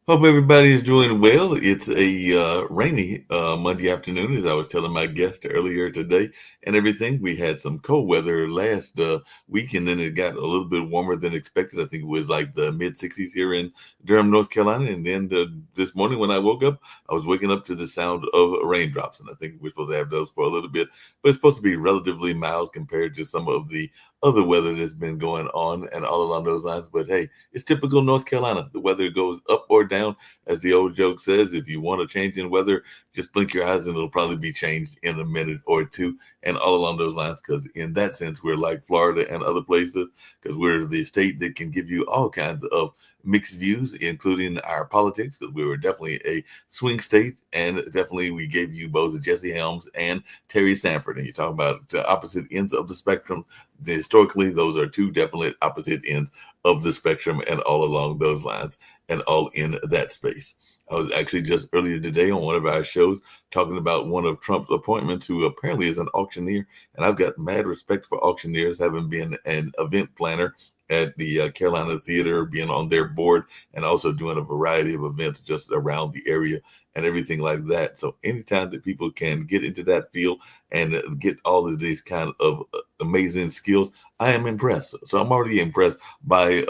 Hope everybody is doing well. It's a rainy Monday afternoon, as I was telling my guest earlier today, and everything. We had some cold weather last week, and then it got a little bit warmer than expected. I think it was like the mid 60s here in Durham, North Carolina. And then this morning when I woke up, I was waking up to the sound of raindrops, and I think we're supposed to have those for a little bit, but it's supposed to be relatively mild compared to some of the other weather that's been going on and all along those lines. But hey, it's typical North Carolina. The weather goes up or down, as the old joke says. If you want a change in weather, just blink your eyes and it'll probably be changed in a minute or two. And all along those lines, because in that sense, we're like Florida and other places, because we're the state that can give you all kinds of mixed views, including our politics, because we were definitely a swing state, and definitely we gave you both Jesse Helms and Terry Sanford. And you talk about the opposite ends of the spectrum. Historically, those are two definite opposite ends of the spectrum, and all along those lines, and all in that space. I was actually just earlier today on one of our shows talking about one of Trump's appointments, who apparently is an auctioneer. And I've got mad respect for auctioneers, having been an event planner at the Carolina Theater, being on their board, and also doing a variety of events just around the area and everything like that. So anytime that people can get into that field and get all of these kind of amazing skills, I am impressed. So I'm already impressed by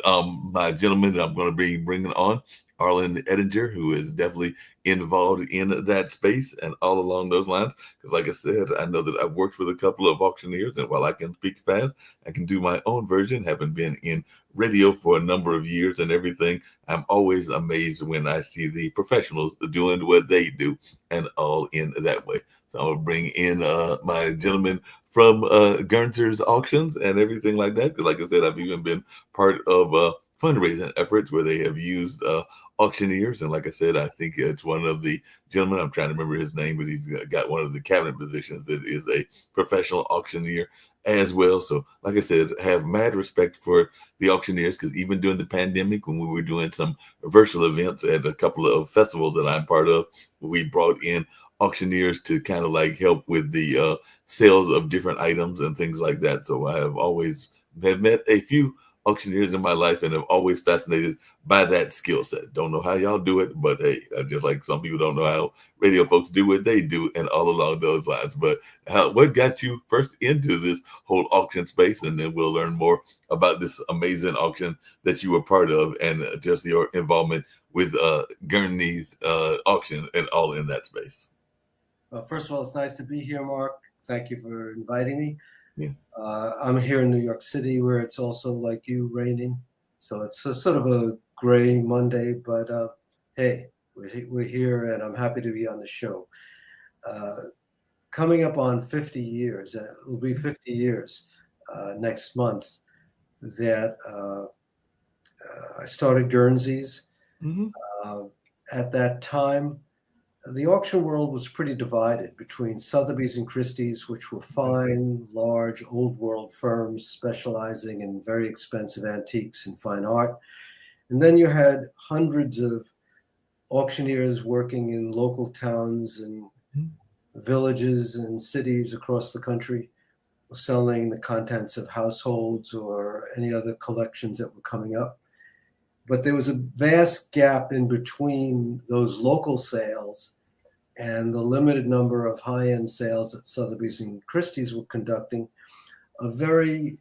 my gentleman that I'm going to be bringing on, Arlen Edinger, who is definitely involved in that space and all along those lines. Because, like I said, I know that I've worked with a couple of auctioneers, and while I can speak fast, I can do my own version. Having been in radio for a number of years and everything, I'm always amazed when I see the professionals doing what they do, and all in that way. So I'm gonna bring in my gentleman from Gernser's auctions and everything like that. Because, like I said, I've even been part of fundraising efforts where they have used auctioneers. And like I said, I think it's one of the gentlemen, I'm trying to remember his name, but he's got one of the cabinet positions that is a professional auctioneer as well. So, like I said, have mad respect for the auctioneers, because even during the pandemic, when we were doing some virtual events at a couple of festivals that I'm part of, we brought in auctioneers to kind of like help with the sales of different items and things like that. So I have always have met a few auctioneers in my life and have always fascinated by that skill set. Don't know how y'all do it, but hey, I just like some people don't know how radio folks do what they do, and all along those lines. But what got you first into this whole auction space? And then we'll learn more about this amazing auction that you were part of, and just your involvement with Gurney's auction and all in that space. Well, first of all, it's nice to be here, Mark. Thank you for inviting me. Yeah. I'm here in New York City, where it's also, like you, raining. So it's a sort of a gray Monday, but hey, we're here, and I'm happy to be on the show. Uh, Coming up on 50 years, it will be 50 years next month, that I started Guernsey's. Mm-hmm. Uh, at that time, the auction world was pretty divided between Sotheby's and Christie's, which were fine, large, old world firms specializing in very expensive antiques and fine art. And then you had hundreds of auctioneers working in local towns and villages and cities across the country, selling the contents of households or any other collections that were coming up. But there was a vast gap in between those local sales and the limited number of high-end sales that Sotheby's and Christie's were conducting, a very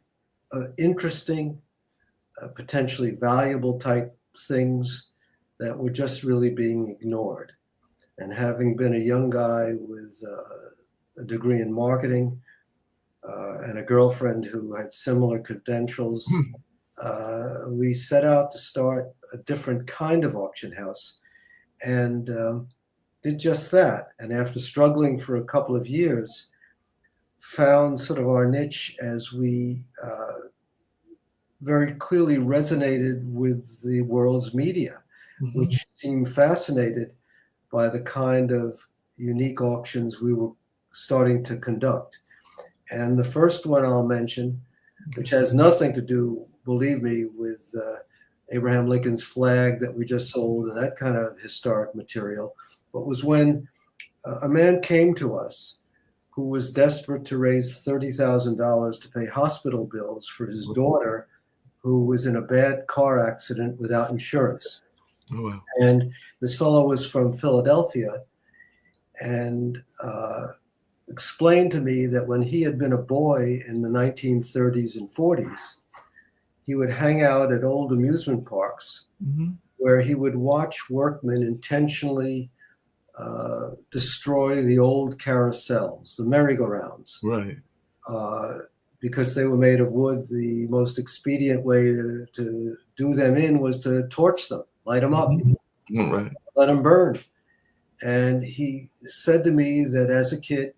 interesting, potentially valuable type things that were just really being ignored. And having been a young guy with a degree in marketing and a girlfriend who had similar credentials, we set out to start a different kind of auction house, and did just that. And after struggling for a couple of years, found sort of our niche as we very clearly resonated with the world's media, which seemed fascinated by the kind of unique auctions we were starting to conduct. And the first one I'll mention, which has nothing to do, believe me, with Abraham Lincoln's flag that we just sold and that kind of historic material, but was when a man came to us who was desperate to raise $30,000 to pay hospital bills for his daughter, who was in a bad car accident without insurance. Oh, wow. And this fellow was from Philadelphia and explained to me that when he had been a boy in the 1930s and 40s, he would hang out at old amusement parks Hmm. where he would watch workmen intentionally destroy the old carousels, the merry-go-rounds. Right. Uh, because they were made of wood, the most expedient way to do them in was to torch them, light them up, Hmm. Right. let them burn. And he said to me that as a kid,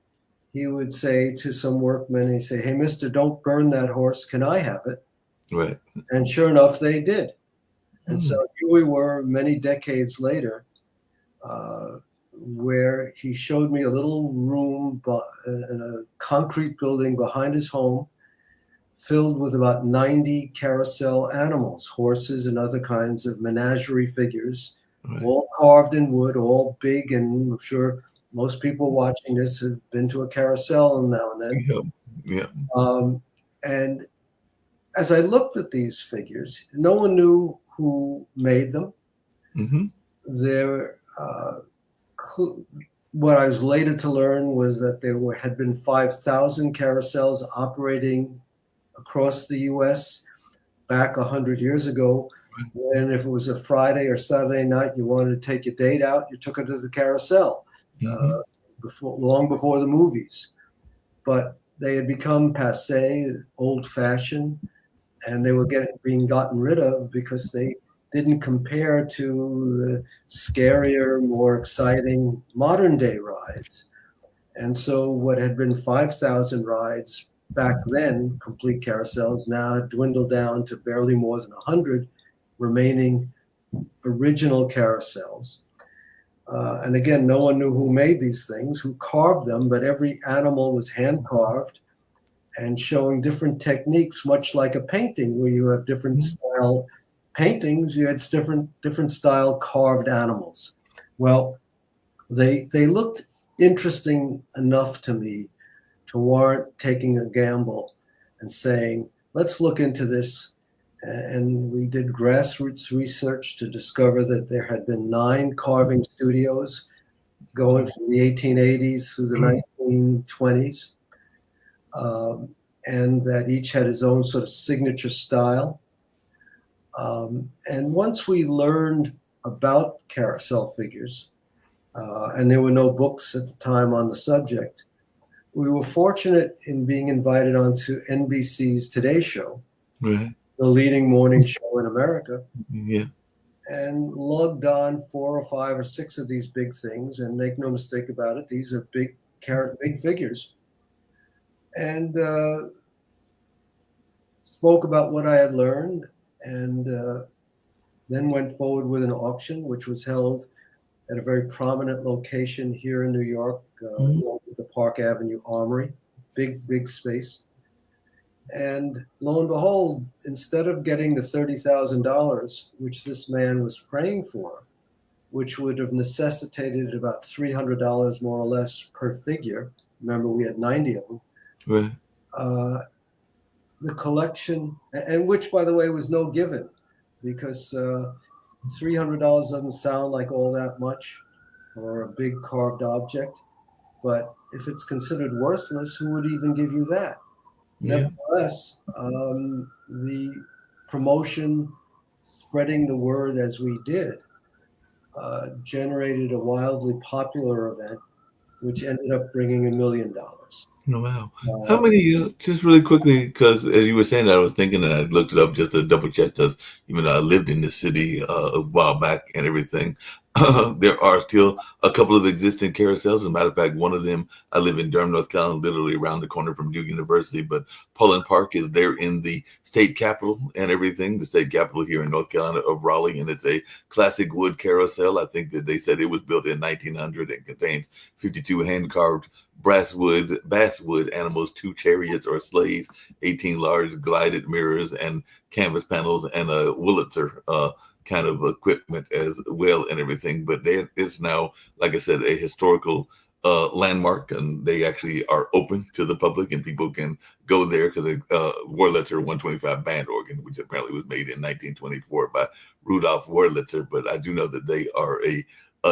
he would say to some workmen, he'd say, "Hey, mister, don't burn that horse. Can I have it?" Right. And sure enough, they did. And so Mm. here we were many decades later, uh, where he showed me a little room in a concrete building behind his home filled with about 90 carousel animals, horses and other kinds of menagerie figures, Right. all carved in wood, all big. And I'm sure most people watching this have been to a carousel now and then. Yeah. Yeah. Um, and as I looked at these figures, no one knew who made them. Hmm. There, what I was later to learn was that had been 5,000 carousels operating across the U.S. back 100 years ago. And if it was a Friday or Saturday night, you wanted to take your date out, you took her to the carousel Hmm. long before the movies. But they had become passe, old-fashioned, and they were being gotten rid of because they didn't compare to the scarier, more exciting modern day rides. And so what had been 5,000 rides back then, complete carousels, now dwindled down to barely more than 100 remaining original carousels. And again, no one knew who made these things, who carved them, but every animal was hand carved and showing different techniques, much like a painting where you have different style paintings, you had different style carved animals. Well, they looked interesting enough to me to warrant taking a gamble and saying, let's look into this. And we did grassroots research to discover that there had been 9 carving studios going from the 1880s through the 1920s, um, and that each had his own sort of signature style. And once we learned about carousel figures, and there were no books at the time on the subject, we were fortunate in being invited onto NBC's Today Show, Right. the leading morning show in America, Yeah. and lugged on 4 or 5 or 6 of these big things. And make no mistake about it, these are big figures. And spoke about what I had learned, and then went forward with an auction, which was held at a very prominent location here in New York, Mhm. the Park Avenue Armory, big space. And lo and behold, instead of getting the $30,000, which this man was praying for, which would have necessitated about $300 more or less per figure, remember we had 90 of them, Right. uh, the collection, and which, by the way, was no given, because $300 doesn't sound like all that much for a big carved object. But if it's considered worthless, who would even give you that? Yeah. Nevertheless, the promotion, spreading the word as we did, generated a wildly popular event, which ended up bringing $1 million. Oh, wow. How Uh, many, just really quickly, because as you were saying that, I was thinking and I looked it up just to double check because even though I lived in the city a while back and everything, there are still a couple of existing carousels. As a matter of fact, one of them, I live in Durham, North Carolina, literally around the corner from Duke University, but Pullen Park is there in the state capitol and everything, the state capitol here in North Carolina of Raleigh, and it's a classic wood carousel. I think that they said it was built in 1900 and contains 52 hand-carved basswood animals, 2 chariots or sleighs, 18 large glided mirrors and canvas panels, and a Wurlitzer kind of equipment as well and everything. But it's now, like I said, a historical landmark, and they actually are open to the public, and people can go there because Wurlitzer 125 band organ, which apparently was made in 1924 by Rudolf Wurlitzer. But I do know that they are a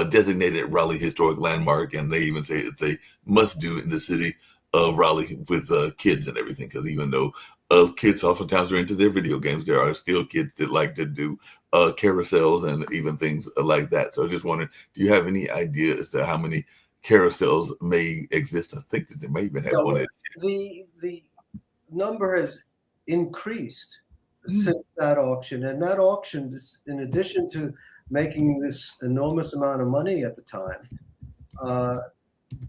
designated Raleigh historic landmark, and they even say it's a must do in the city of Raleigh with kids and everything. Because even though kids oftentimes are into their video games, there are still kids that like to do carousels and even things like that. So I just wondering, do you have any idea as to how many carousels may exist? I think that they may even have one. The number has increased since that auction, and that auction, in addition to making this enormous amount of money at the time,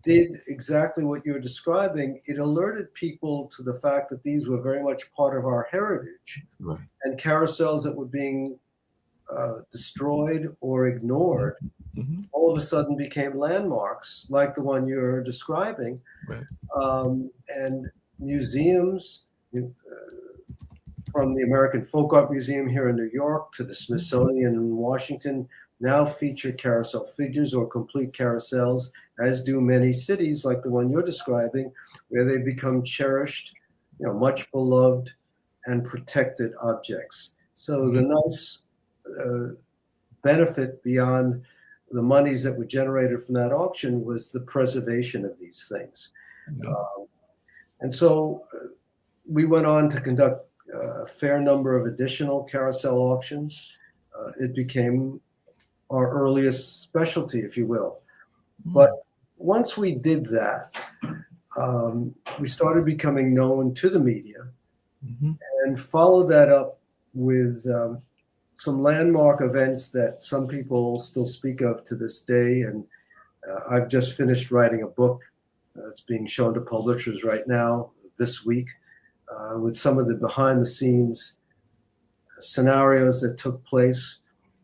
did exactly what you're describing. It alerted people to the fact that these were very much part of our heritage, Right. and carousels that were being destroyed or ignored all of a sudden became landmarks like the one you're describing. Right. And museums, from the American Folk Art Museum here in New York to the Smithsonian in Washington, now feature carousel figures or complete carousels, as do many cities like the one you're describing, where they become cherished, much beloved and protected objects. So the nice benefit beyond the monies that were generated from that auction was the preservation of these things. And so we went on to conduct a fair number of additional carousel auctions. It became our earliest specialty, if you will. But once we did that, we started becoming known to the media and followed that up with some landmark events that some people still speak of to this day. And I've just finished writing a book that's being shown to publishers right now this week with some of the behind the scenes scenarios that took place.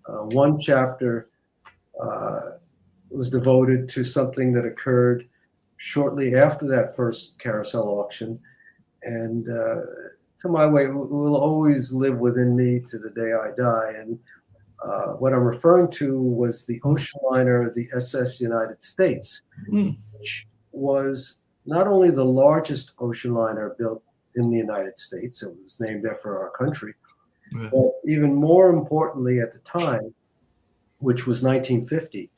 One chapter was devoted to something that occurred shortly after that first carousel auction. And to my way, will always live within me to the day I die. And what I'm referring to was the ocean liner, the SS United States, which was not only the largest ocean liner built in the United States, it was named after our country, but even more importantly at the time, which was 1950,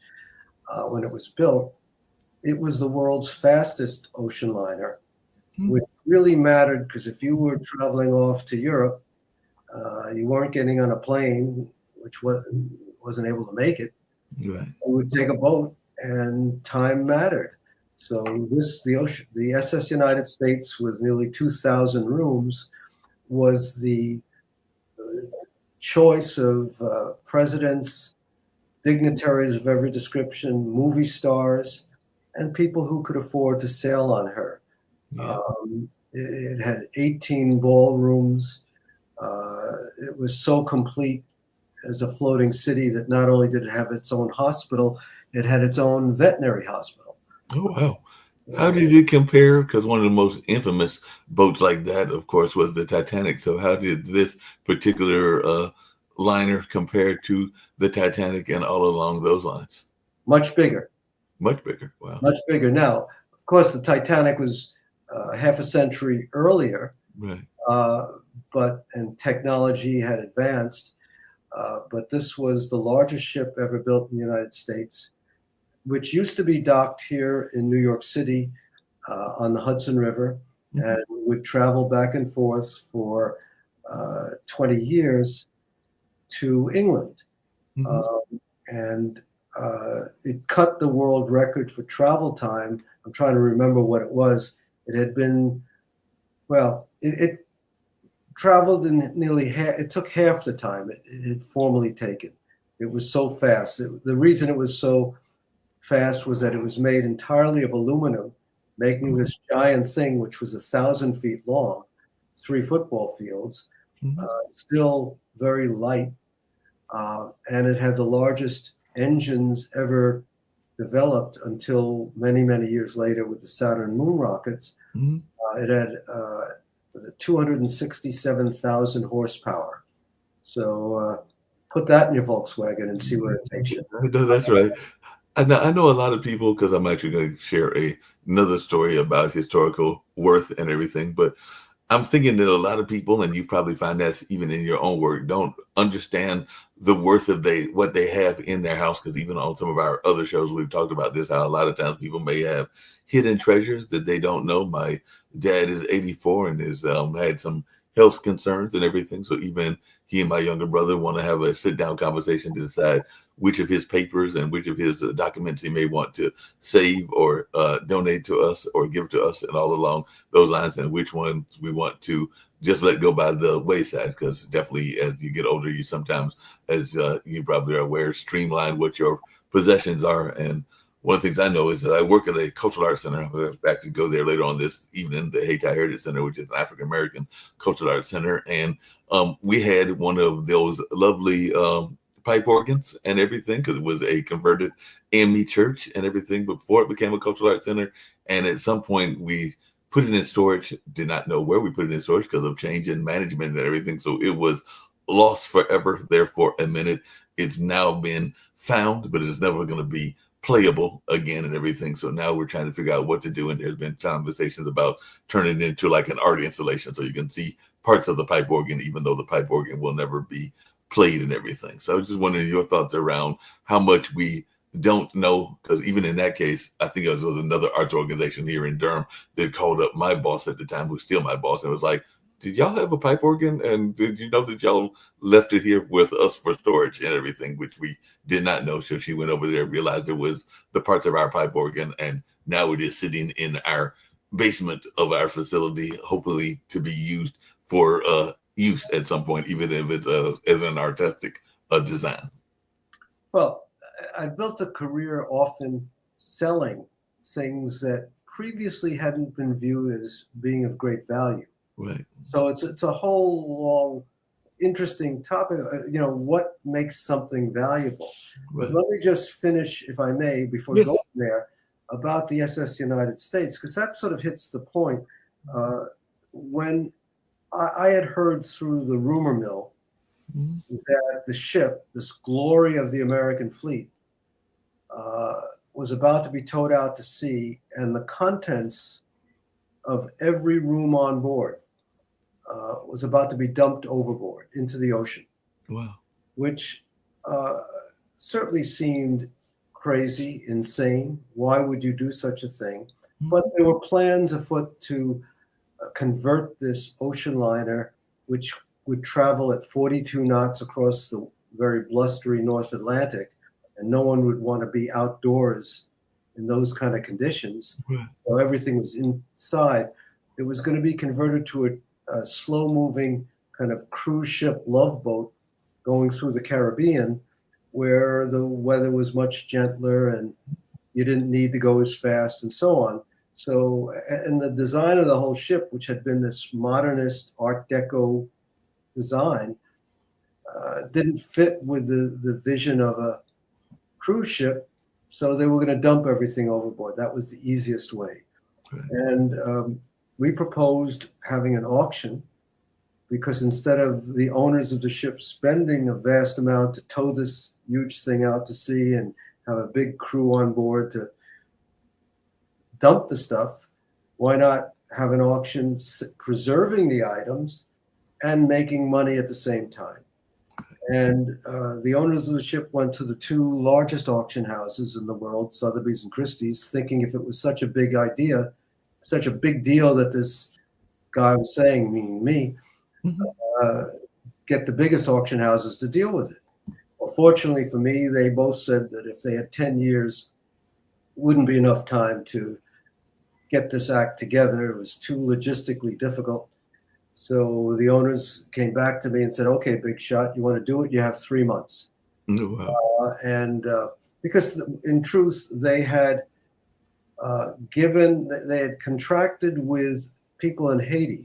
when it was built, it was the world's fastest ocean liner, which really mattered because if you were traveling off to Europe, you weren't getting on a plane, which wasn't able to make it. Right. You would take a boat, and time mattered. So the SS United States, with nearly 2,000 rooms, was the choice of presidents, dignitaries of every description, movie stars, and people who could afford to sail on her. Yeah. It had 18 ballrooms. It was so complete as a floating city that not only did it have its own hospital, it had its own veterinary hospital. Oh, wow. How did it compare? Because one of the most infamous boats like that, of course, was the Titanic. So how did this particular liner compare to the Titanic and all along those lines? Much bigger. Much bigger. Wow. Much bigger. Now, of course, the Titanic was half a century earlier, Right. And technology had advanced. But this was the largest ship ever built in the United States, which used to be docked here in New York City on the Hudson River, and would travel back and forth for 20 years to England. It cut the world record for travel time. I'm trying to remember what it was. It had been, it traveled in nearly half, it took half the time it had formerly taken. It was so fast. The reason it was so fast was that it was made entirely of aluminum, making this giant thing, which was 1,000 feet long, 3 football fields, still very light. And it had the largest engines ever developed until many, many years later with the Saturn moon rockets. It had 267,000 horsepower. So put that in your Volkswagen and see where it takes you. No, that's right. I know a lot of people because I'm actually going to share another story about historical worth and everything. But I'm thinking that a lot of people, and you probably find that even in your own work, don't understand the worth of what they have in their house. Because even on some of our other shows, we've talked about this, how a lot of times people may have hidden treasures that they don't know. My dad is 84 and has had some health concerns and everything. So even he and my younger brother want to have a sit down conversation to decide which of his papers and which of his documents he may want to save or donate to us or give to us, and all along those lines, and which ones we want to just let go by the wayside. Because definitely, as you get older, you sometimes, as you probably are aware, streamline what your possessions are. And one of the things I know is that I work at a cultural arts center. I'll actually go there later on this evening, the Haiti Heritage Center, which is an African American cultural arts center. And we had one of those lovely pipe organs and everything because it was a converted AME church and everything before it became a cultural arts center. And at some point, we put it in storage, did not know where we put it in storage because of change in management and everything. So it was lost forever there for a minute. It's now been found, but it's never going to be playable again and everything. So now we're trying to figure out what to do. And there's been conversations about turning it into like an art installation so you can see parts of the pipe organ, even though the pipe organ will never be played and everything. So I was just wondering your thoughts around how much we don't know, because even in that case, I think it was another arts organization here in Durham that called up my boss at the time, who's still my boss, and was like, "Did y'all have a pipe organ? And did you know that y'all left it here with us for storage and everything?" Which we did not know. So she went over there, realized it was the parts of our pipe organ, and now it is sitting in our basement of our facility, hopefully to be used for use at some point, even if it's as an artistic design. Well, I built a career often selling things that previously hadn't been viewed as being of great value. Right. So it's a whole long, interesting topic. What makes something valuable? But Right. let me just finish, if I may, before Yes. going there, about the SS United States, because that sort of hits the point. When I had heard through the rumor mill Mhm. that the ship, this glory of the American fleet, was about to be towed out to sea, and the contents of every room on board was about to be dumped overboard into the ocean, Wow. which uh, certainly seemed crazy, insane. Why would you do such a thing? But Mhm. there were plans afoot to convert this ocean liner, which would travel at 42 knots across the very blustery North Atlantic, and no one would want to be outdoors in those kind of conditions. Right. So everything was inside. It was going to be converted to a slow moving kind of cruise ship love boat going through the Caribbean, where the weather was much gentler and you didn't need to go as fast and so on. So, and the design of the whole ship, which had been this modernist Art Deco design, didn't fit with the vision of a cruise ship. So they were going to dump everything overboard. That was the easiest way. Right. And we proposed having an auction because instead of the owners of the ship spending a vast amount to tow this huge thing out to sea and have a big crew on board to dump the stuff, why not have an auction preserving the items and making money at the same time? And the owners of the ship went to the two largest auction houses in the world, Sotheby's and Christie's, thinking if it was such a big idea, such a big deal that this guy was saying, meaning me, Mhm. uh, get the biggest auction houses to deal with it. Well, fortunately for me, they both said that if they had 10 years, wouldn't be enough time to get this act together. It was too logistically difficult. So the owners came back to me and said, "Okay, big shot, you want to do it? You have 3 months." Oh, wow. And because in truth, they had they had contracted with people in Haiti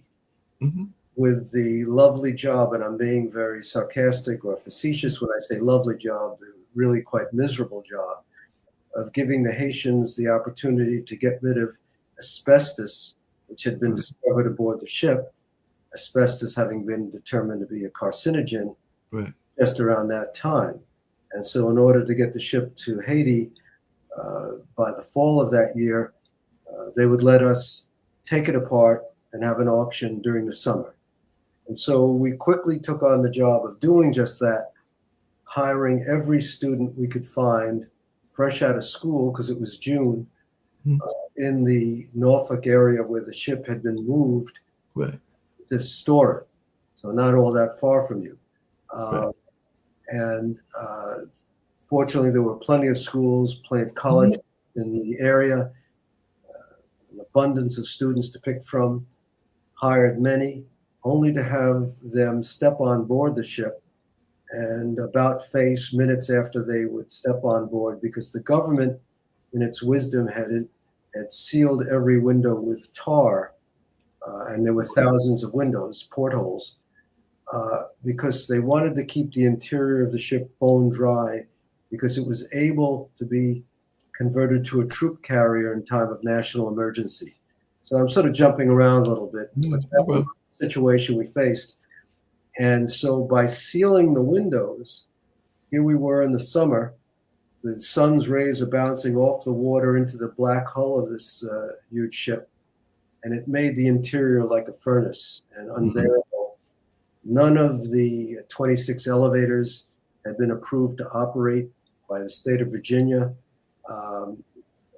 Mhm. with the lovely job, and I'm being very sarcastic or facetious when I say lovely job, the really quite miserable job of giving the Haitians the opportunity to get rid of asbestos, which had been Right. discovered aboard the ship, asbestos having been determined to be a carcinogen Right. just around that time. And so, in order to get the ship to Haiti, By the fall of that year, they would let us take it apart and have an auction during the summer. And so we quickly took on the job of doing just that, hiring every student we could find fresh out of school, because it was June, Mhm. in the Norfolk area where the ship had been moved Right. to store it. So not all that far from you. Right. And fortunately, there were plenty of schools, plenty of Mhm. colleges in the area, an abundance of students to pick from, hired many, only to have them step on board the ship and about face minutes after they would step on board, because the government, in its wisdom, had sealed every window with tar, and there were thousands of windows, portholes, because they wanted to keep the interior of the ship bone dry, because it was able to be converted to a troop carrier in time of national emergency. So I'm sort of jumping around a little bit, but No that was problem. the situation we faced. And so by sealing the windows, here we were in the summer, the sun's rays are bouncing off the water into the black hull of this huge ship, and it made the interior like a furnace and Mhm. unbearable. None of the 26 elevators had been approved to operate by the state of Virginia, um,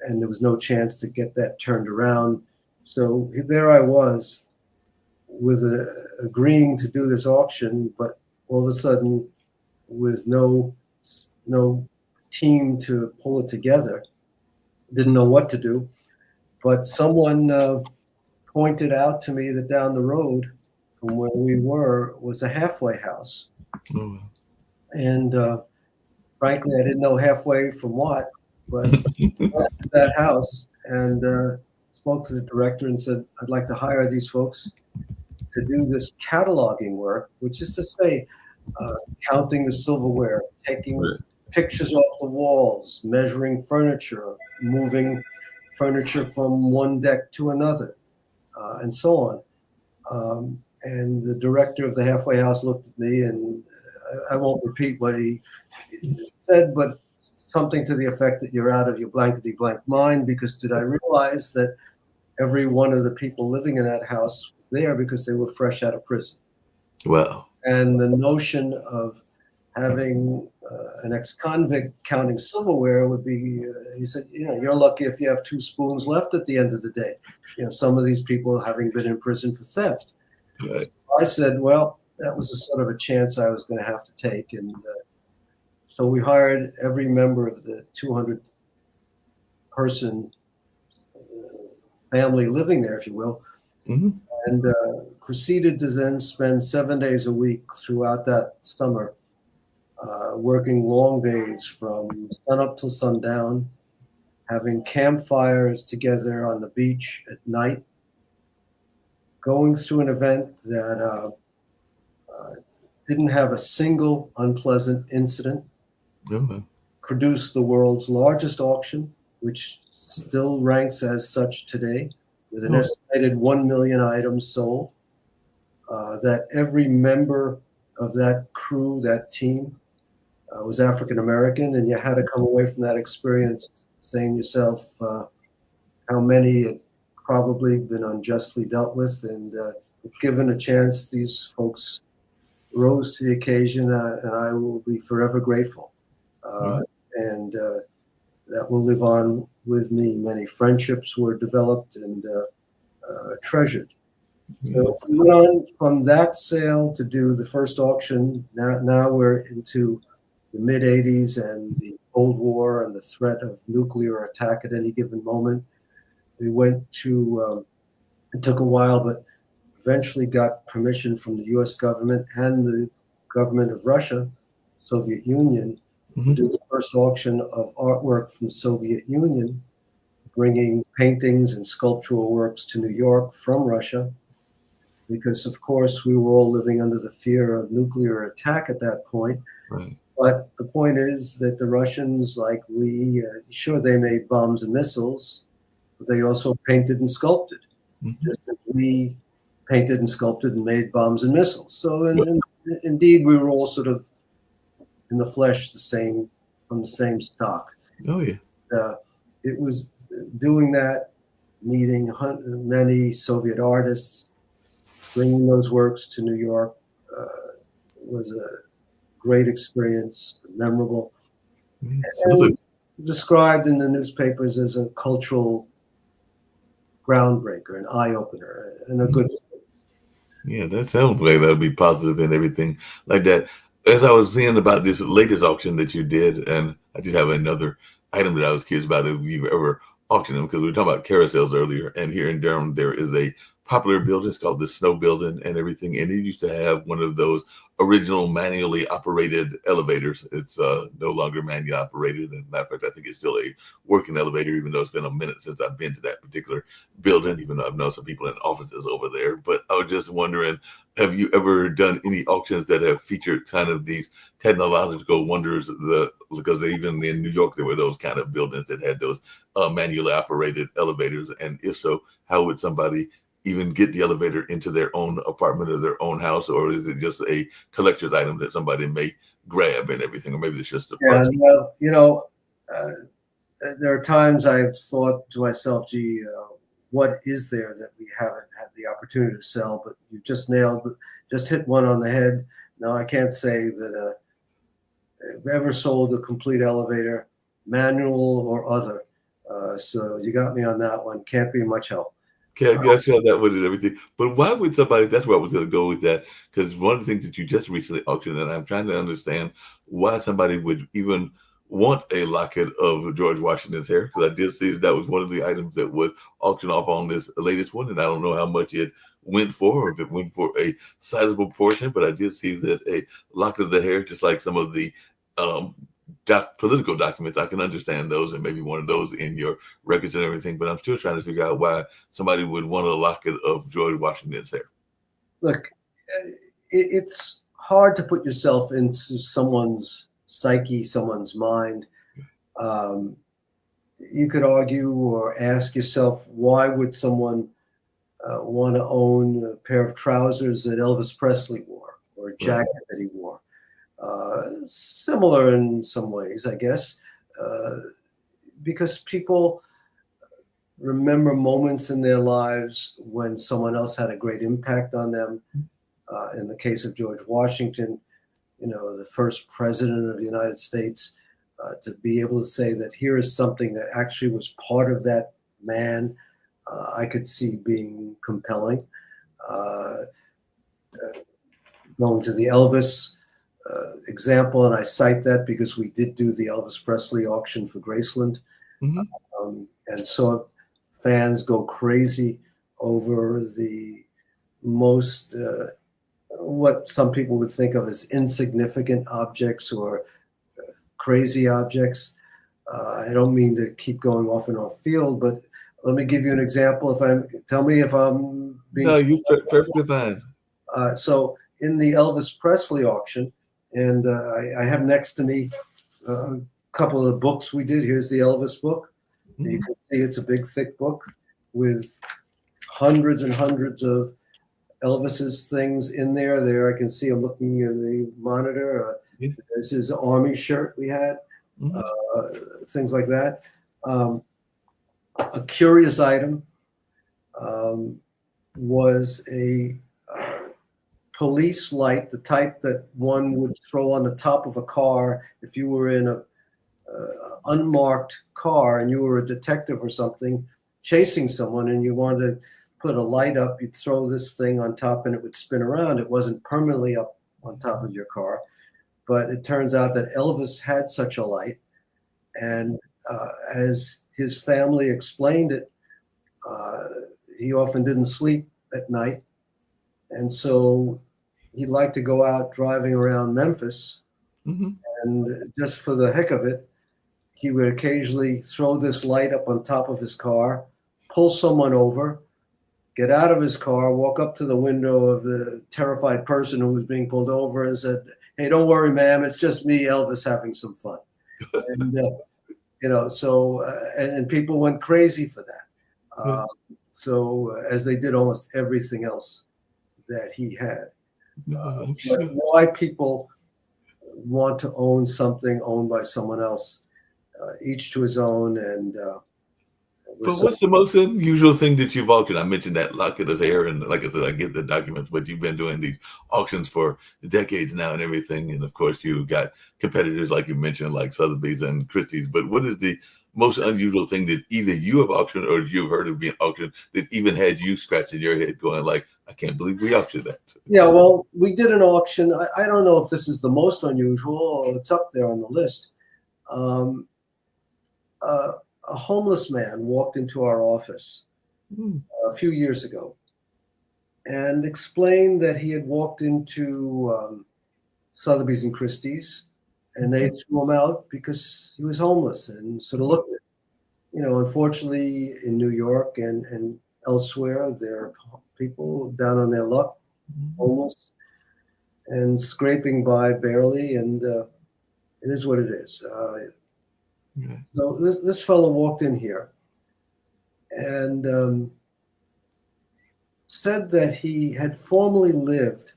and there was no chance to get that turned around. So there I was, with agreeing to do this auction, but all of a sudden, with no team to pull it together, didn't know what to do. But someone pointed out to me that down the road from where we were was a halfway house, Oh, well. and frankly, I didn't know halfway from what, but went to that house and spoke to the director and said, "I'd like to hire these folks to do this cataloging work," which is to say, uh, counting the silverware, taking Right. pictures off the walls, measuring furniture, moving furniture from one deck to another, and so on. And the director of the halfway house looked at me, and I won't repeat what he said, but something to the effect that you're out of your blankety blank mind, because did I realize that every one of the people living in that house was there because they were fresh out of prison. Wow. And the notion of having an ex-convict counting silverware would be, he said, you're lucky if you have two spoons left at the end of the day. Some of these people having been in prison for theft. Right. I said, well, that was a sort of a chance I was going to have to take. And so we hired every member of the 200 person family living there, if you will, Mhm. and proceeded to then spend 7 days a week throughout that summer, working long days from sunup till sundown, having campfires together on the beach at night, going through an event that didn't have a single unpleasant incident, Oh, well. produced the world's largest auction, which still ranks as such today, with an Oh, estimated 1 million items sold. That every member of that crew, that team, was African American, and you had to come away from that experience saying to yourself, how many had probably been unjustly dealt with, and if given a chance, these folks rose to the occasion, and I will be forever grateful. Uh, right. and that will live on with me. Many friendships were developed and treasured. So Yes. we went on from that sale to do the first auction. Now we're into the mid 80s and the Cold War and the threat of nuclear attack at any given moment. We went to, it took a while, but eventually got permission from the US government and the government of Russia, Soviet Union, to Mhm. do the first auction of artwork from the Soviet Union, bringing paintings and sculptural works to New York from Russia, because of course we were all living under the fear of nuclear attack at that point. Right. But the point is that the Russians, like we, sure, they made bombs and missiles, but they also painted and sculpted, Mhm. just as we painted and sculpted and made bombs and missiles. So Well, indeed, we were all sort of in the flesh, the same, from the same stock. oh, yeah. it was doing that, meeting many Soviet artists, bringing those works to New York was a great experience, memorable, Sounds like and described in the newspapers as a cultural groundbreaker, an eye opener, and a good thing. yeah, that sounds like that would be positive and everything like that. As I was saying about this latest auction that you did, and I did have another item that I was curious about if you've ever auctioned them because we were talking about carousels earlier. And here in Durham, there is a popular building. It's called the Snow Building and everything. And it used to have one of those original manually operated elevators. It's no longer manually operated. And matter of fact, I think it's still a working elevator, even though it's been a minute since I've been to that particular building, even though I've known some people in offices over there. But I was just wondering, have you ever done any auctions that have featured kind of these technological wonders? Because even in New York, there were those kind of buildings that had those manually operated elevators. And if so, how would somebody even get the elevator into their own apartment or their own house, or is it just a collector's item that somebody may grab and everything, or maybe it's just a Yeah, parts? well, uh, there are times I've thought to myself, gee, what is there that we haven't had the opportunity to sell? But you just hit one on the head. No, I can't say that I've ever sold a complete elevator, manual or other. So you got me on that one. Can't be much help. Okay, I got you on that one and everything. But why would somebody, that's where I was going to go with that. Because one of the things that you just recently auctioned, and I'm trying to understand why somebody would even want a locket of George Washington's hair. Because I did see that was one of the items that was auctioned off on this latest one. And I don't know how much it went for, or if it went for a sizable portion. But I did see that a locket of the hair, just like some of the um, political documents, I can understand those and maybe one of those in your records and everything. But I'm still trying to figure out why somebody would want a locket of George Washington's hair. Look, it's hard to put yourself into someone's psyche, someone's mind. Um, you could argue or ask yourself, why would someone want to own a pair of trousers that Elvis Presley wore or a Right. jacket that he wore? Similar in some ways, I guess, uh, because people remember moments in their lives when someone else had a great impact on them. In the case of George Washington, the first president of the United States, to be able to say that here is something that actually was part of that man, I could see being compelling. Uh, Going to the Elvis example, and I cite that because we did do the Elvis Presley auction for Graceland, Mm-hmm. and saw fans go crazy over the most what some people would think of as insignificant objects or crazy objects. I don't mean to keep going off and off field, but let me give you an example. Tell me if I'm being No, you perfectly fine. so in the Elvis Presley auction, and I have next to me a couple of the books we did. Here's the Elvis book. You Mm-hmm. can see it's a big, thick book with hundreds and hundreds of Elvis's things in there. There, I can see him looking in the monitor. Yeah. This is an army shirt we had, Mm-hmm. uh, things like that. Um, a curious item um, was a police light, the type that one would throw on the top of a car if you were in a unmarked car and you were a detective or something chasing someone and you wanted to put a light up, you'd throw this thing on top and it would spin around. It wasn't permanently up on top of your car, but it turns out that Elvis had such a light. And as his family explained it, uh, he often didn't sleep at night. And so he'd like to go out driving around Memphis. Mm-hmm. And just for the heck of it, he would occasionally throw this light up on top of his car, pull someone over, get out of his car, walk up to the window of the terrified person who was being pulled over and said, "Hey, don't worry, ma'am. It's just me, Elvis, having some fun." And, and people went crazy for that. So as they did almost everything else that he had. No, I'm But sure. why people want to own something owned by someone else, each to his own. And We're But so what's the most unusual thing that you've auctioned? I mentioned that locket of hair, and like I said, I get the documents, but you've been doing these auctions for decades now and everything. And of course, you got competitors like you mentioned, like Sotheby's and Christie's. But what is the most unusual thing that either you have auctioned or you've heard of being auctioned that even had you scratching your head going like, I can't believe we auctioned that? yeah. Well, we did an auction. I don't know if this is the most unusual or it's up there on the list. Um, uh, a homeless man walked into our office Hmm. a few years ago and explained that he had walked into Sotheby's and Christie's, and they threw him out because he was homeless and sort of looked at, unfortunately in New York and elsewhere, there are people down on their luck, homeless and scraping by barely, and it is what it is. Okay. So this fellow walked in here and said that he had formerly lived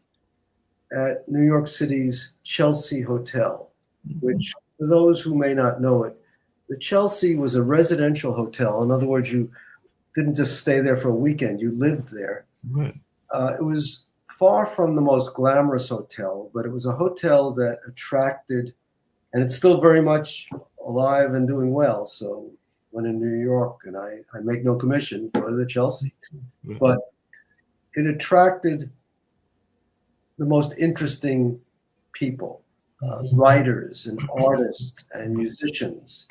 at New York City's Chelsea Hotel, which, for those who may not know it, the Chelsea was a residential hotel. In other words, you didn't just stay there for a weekend, you lived there. Right. It was far from the most glamorous hotel, but it was a hotel that attracted, and it's still very much alive and doing well. So when in New York, and I make no commission, go to the Chelsea, Right. but it attracted the most interesting people, writers and artists and musicians,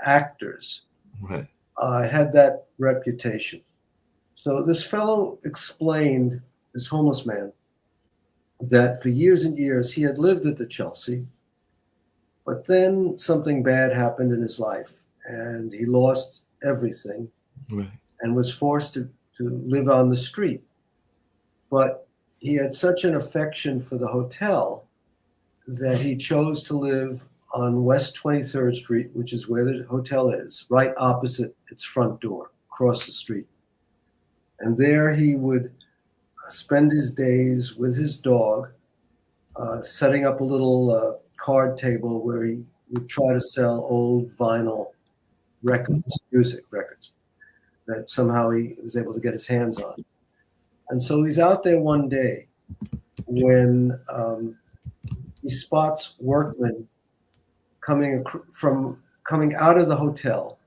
actors. Right. It had that reputation. So this fellow explained, this homeless man, that for years and years he had lived at the Chelsea, but then something bad happened in his life and he lost everything Right. and was forced to live on the street. But he had such an affection for the hotel that he chose to live on West 23rd Street, which is where the hotel is, right opposite its front door, across the street. And there he would spend his days with his dog, setting up a little card table where he would try to sell old vinyl records, music records, that somehow he was able to get his hands on. And so he's out there one day when he spots workmen coming out of the hotel,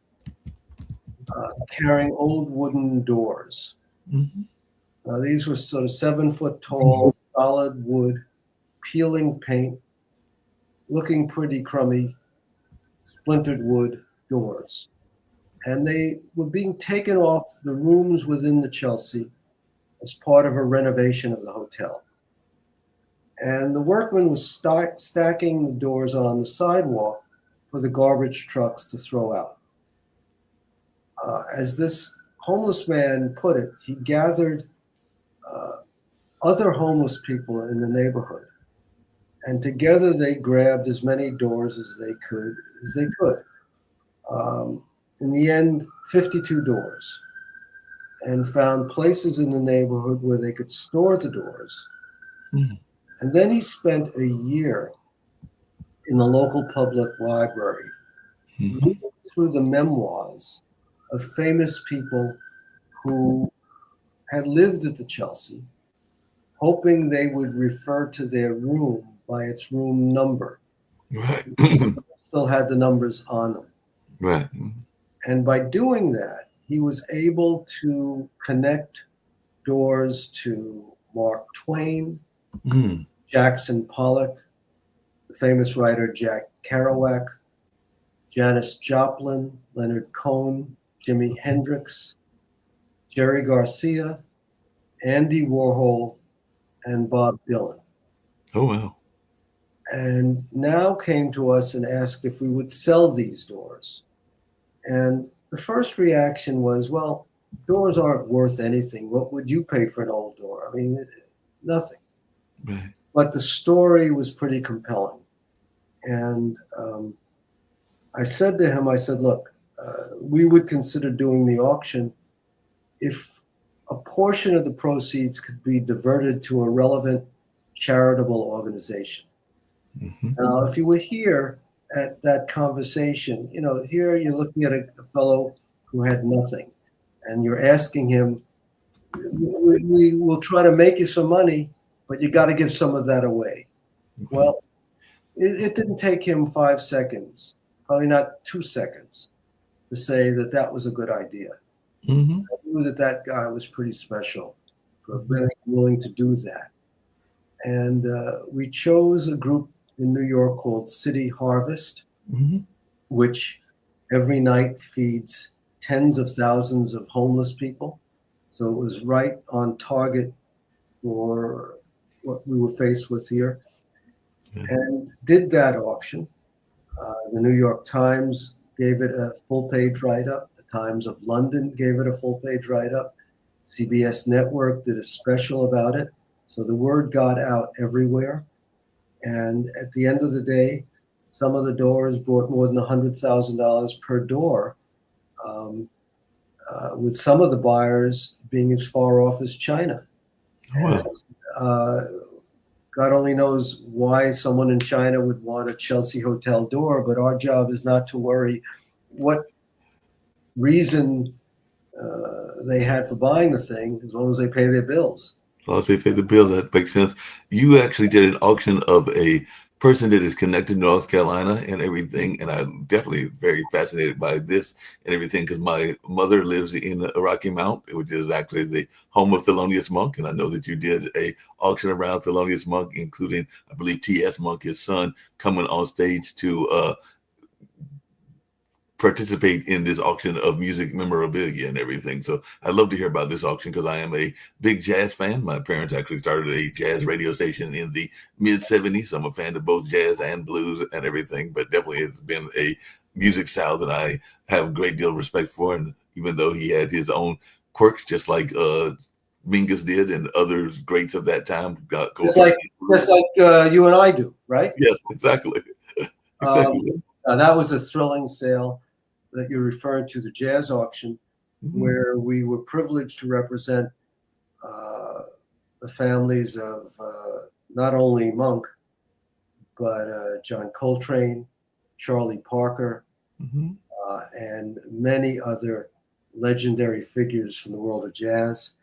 carrying old wooden doors. Mm-hmm. These were sort of 7-foot tall, solid wood, peeling paint, looking pretty crummy, splintered wood doors. And they were being taken off the rooms within the Chelsea as part of a renovation of the hotel. And the workman was stacking the doors on the sidewalk for the garbage trucks to throw out. As this homeless man put it, he gathered other homeless people in the neighborhood, and together they grabbed as many doors as they could. In the end, 52 doors, and found places in the neighborhood where they could store the doors. Mm-hmm. And then he spent a year in the local public library, reading through the memoirs of famous people who had lived at the Chelsea, hoping they would refer to their room by its room number. Right. Still had the numbers on them. Right. And by doing that, he was able to connect doors to Mark Twain, Jackson Pollock, the famous writer Jack Kerouac, Janis Joplin, Leonard Cohen, Jimi Hendrix, Jerry Garcia, Andy Warhol, and Bob Dylan. Oh, wow. And now came to us and asked if we would sell these doors. And the first reaction was, well, doors aren't worth anything. What would you pay for an old door? I mean, nothing. Right. But the story was pretty compelling. And I said to him, look, we would consider doing the auction if a portion of the proceeds could be diverted to a relevant charitable organization. Mm-hmm. Now, if you were here at that conversation, here you're looking at a fellow who had nothing, and you're asking him, we will try to make you some money, but you got to give some of that away. Okay. Well, it didn't take him 5 seconds, probably not 2 seconds, to say that that was a good idea. Mm-hmm. I knew that that guy was pretty special for Mm-hmm. being willing to do that. And we chose a group in New York called City Harvest, Mm-hmm. which every night feeds tens of thousands of homeless people. So it was right on target for what we were faced with here, Yeah. and did that auction. The New York Times gave it a full page write up. The Times of London gave it a full page write up. CBS Network did a special about it. So the word got out everywhere. And at the end of the day, some of the doors brought more than $100,000 per door, um, with some of the buyers being as far off as China. Oh, And well. uh, God only knows why someone in China would want a Chelsea hotel door, but our job is not to worry what reason they had for buying the thing, as long as they pay their bills. As long as they pay the bills, that makes sense. You actually did an auction of a person that is connected to North Carolina and everything, and I'm definitely very fascinated by this and everything because my mother lives in Rocky Mount, which is actually the home of Thelonious Monk, and I know that you did a auction around Thelonious Monk, including I believe T.S. Monk, his son, coming on stage to participate in this auction of music memorabilia and everything. So I'd love to hear about this auction because I am a big jazz fan. My parents actually started a jazz radio station in the mid 70s. So I'm a fan of both jazz and blues and everything, but definitely it's been a music style that I have a great deal of respect for. And even though he had his own quirks, just like Mingus did and others greats of that time, got Just Coltrane. like you and I do, right? Yes, exactly. Um, Exactly. that was a thrilling sale that you're referring to, the jazz auction, Mhm. where we were privileged to represent uh, the families of not only Monk, but John Coltrane, Charlie Parker, Mhm. and many other legendary figures from the world of jazz.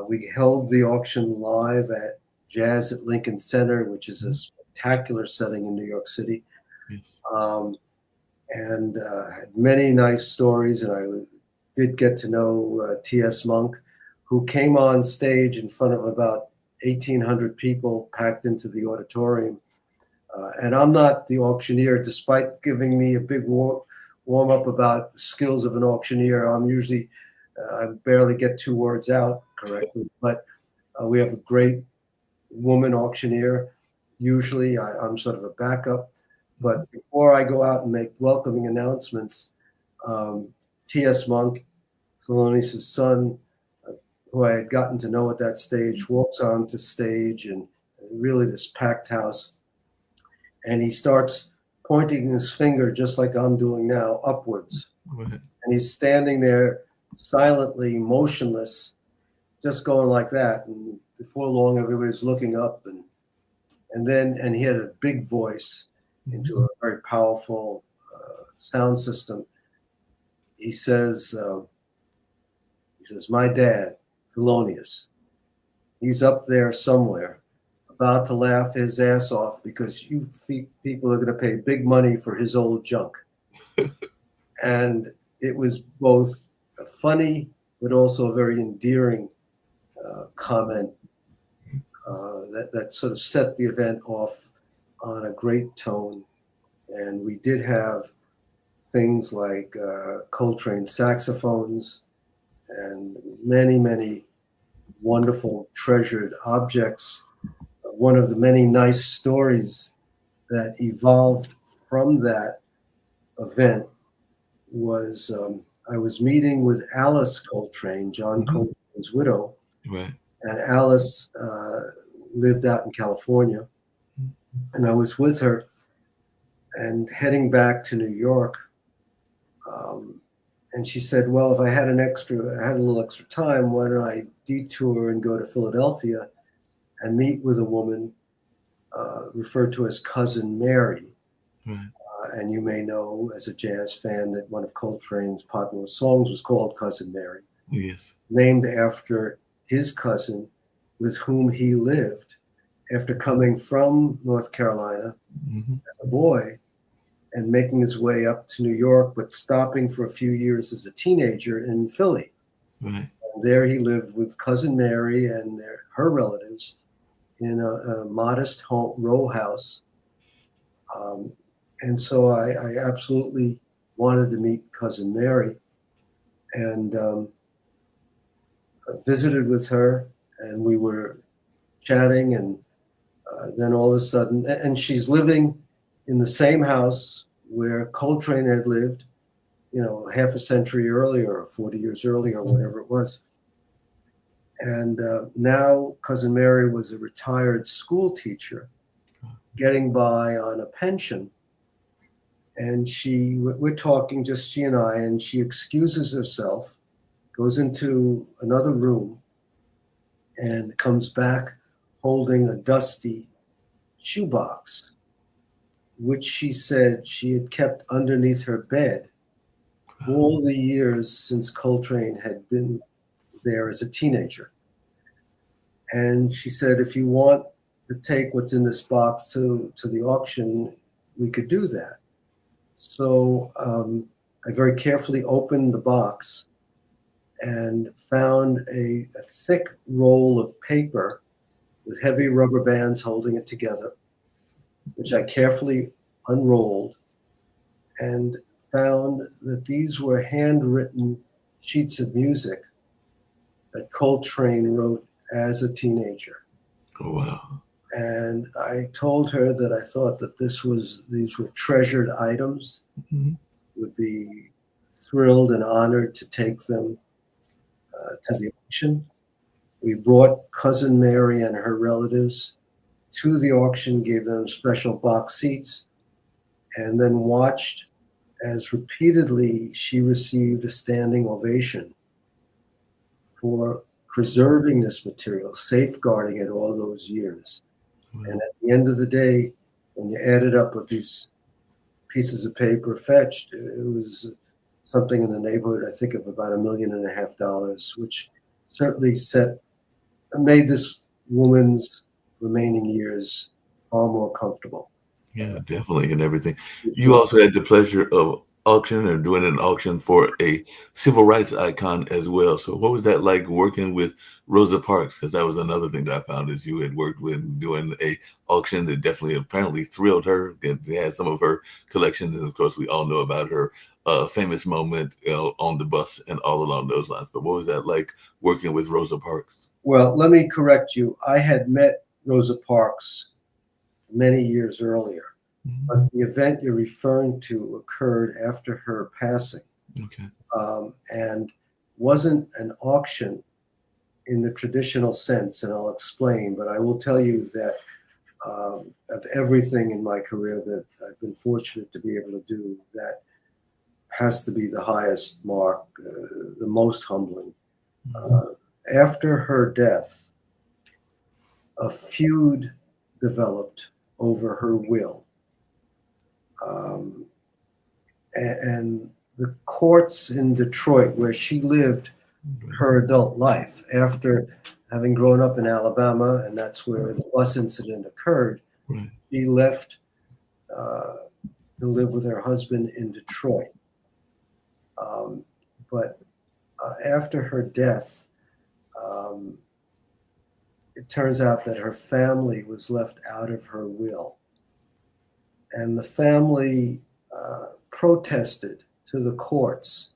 We held the auction live at Jazz at Lincoln Center, which is a Mhm. spectacular setting in New York City. Yes. Um, and had many nice stories. And I did get to know T.S. Monk, who came on stage in front of about 1,800 people packed into the auditorium. And I'm not the auctioneer, despite giving me a big warm up about the skills of an auctioneer. I'm usually, I barely get two words out correctly, but we have a great woman auctioneer. Usually I'm sort of a backup. Mhm. But before I go out and make welcoming announcements, um, T.S. Monk, Thelonious' son, uh, who I had gotten to know at that stage, walks onto stage and really this packed house. And he starts pointing his finger, just like I'm doing now, upwards. Right. And he's standing there silently, motionless, just going like that. And before long, everybody's looking up. And he had a big voice into Mhm. a very powerful sound system. He says, my dad, Thelonious, he's up there somewhere, about to laugh his ass off because you people are going to pay big money for his old junk. And it was both a funny but also a very endearing comment that sort of set the event off on a great tone. And we did have things like Coltrane saxophones and many wonderful treasured objects. One of the many nice stories that evolved from that event was I was meeting with Alice Coltrane, John Mhm. Coltrane's widow, Right. and Alice lived out in California, and I was with her and heading back to New York. Um, and she said, "Well, if I had I had a little extra time, why don't I detour and go to Philadelphia and meet with a woman referred to as Cousin Mary, Right. And you may know as a jazz fan that one of Coltrane's popular songs was called Cousin Mary, Yes. named after his cousin with whom he lived after coming from North Carolina Hmm. as a boy and making his way up to New York, but stopping for a few years as a teenager in Philly. Right. And there he lived with Cousin Mary and her relatives in a modest row house. Um, and so I absolutely wanted to meet Cousin Mary and visited with her, and we were chatting, and then all of a sudden, and she's living in the same house where Coltrane had lived, half a century earlier, or 40 years earlier, or whatever it was. And now Cousin Mary was a retired school teacher, getting by on a pension. And we're talking, just she and I, and she excuses herself, goes into another room, and comes back holding a dusty shoebox, which she said she had kept underneath her bed all the years since Coltrane had been there as a teenager. And she said, if you want to take what's in this box to the auction, we could do that. So I very carefully opened the box and found a thick roll of paper with heavy rubber bands holding it together, which I carefully unrolled and found that these were handwritten sheets of music that Coltrane wrote as a teenager. Oh, wow. And I told her that I thought that these were treasured items, Hmm. would be thrilled and honored to take them to the auction. We brought Cousin Mary and her relatives to the auction, gave them special box seats, and then watched as repeatedly she received a standing ovation for preserving this material, safeguarding it all those years. Wow. And at the end of the day, when you added up what these pieces of paper fetched, it was something in the neighborhood, I think, of about $1.5 million, which certainly made this woman's remaining years far more comfortable. Yeah, definitely, and everything. You Sure. also had the pleasure of auction and doing an auction for a civil rights icon as well. So, what was that like working with Rosa Parks? Because that was another thing that I found is you had worked with doing a auction that definitely apparently thrilled her. And they had some of her collections, and of course, we all know about her famous moment on the bus and all along those lines. But what was that like working with Rosa Parks? Well, let me correct you. I had met Rosa Parks many years earlier, Mhm. but the event you're referring to occurred after her passing, Okay. and wasn't an auction in the traditional sense, and I'll explain. But I will tell you that of everything in my career that I've been fortunate to be able to do, that has to be the highest mark, the most humbling. Mhm. Uh, After her death, a feud developed over her will. Um, and the courts in Detroit, where she lived her adult life, after having grown up in Alabama, and that's where the bus incident occurred, Right. she left uh, to live with her husband in Detroit. But after her death, um, it turns out that her family was left out of her will. And the family protested to the courts.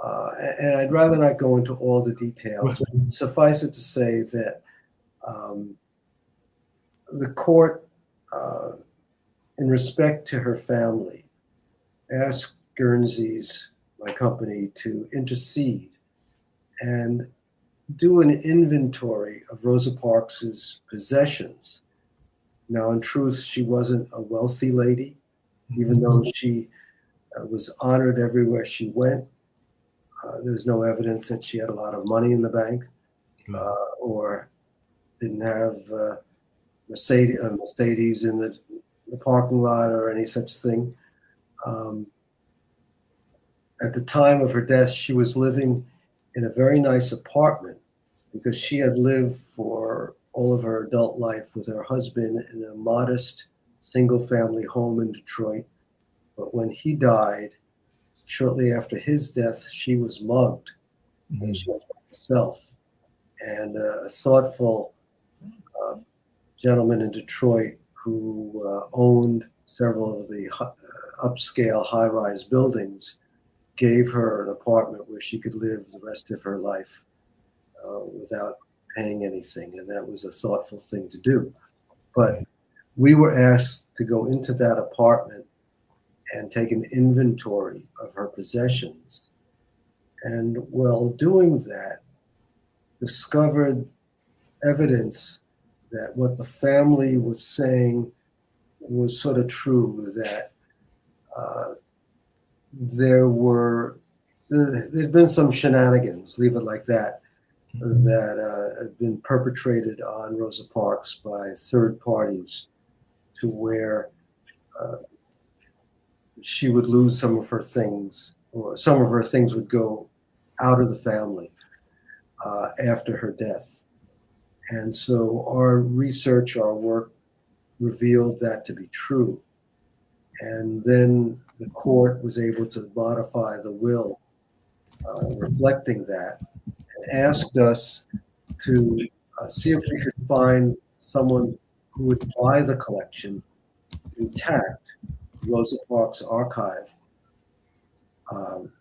And I'd rather not go into all the Right. details, but suffice it to say that um, the court, uh, in respect to her family, asked Guernsey's, my company, to intercede and do an inventory of Rosa Parks's possessions. Now, in truth, she wasn't a wealthy lady, even though she was honored everywhere she went. There's no evidence that she had a lot of money in the bank or didn't have Mercedes in the the parking lot or any such thing. Um, at the time of her death, she was living in a very nice apartment because she had lived for all of her adult life with her husband in a modest single family home in Detroit. But when he died, shortly after his death, she was mugged and she Mhm. was by herself. And a thoughtful uh, gentleman in Detroit who owned several of the upscale high rise buildings gave her an apartment where she could live the rest of her life without paying anything. And that was a thoughtful thing to do. But we were asked to go into that apartment and take an inventory of her possessions. And while doing that, discovered evidence that what the family was saying was sort of true, that uh, there were there'd been some shenanigans, leave it like that, that had been perpetrated on Rosa Parks by third parties, to where uh, she would lose some of her things, or some of her things would go out of the family after her death. And so our research, our work revealed that to be true. And then the court was able to modify the will reflecting that, and asked us to see if we could find someone who would buy the collection intact, Rosa Parks archive, um,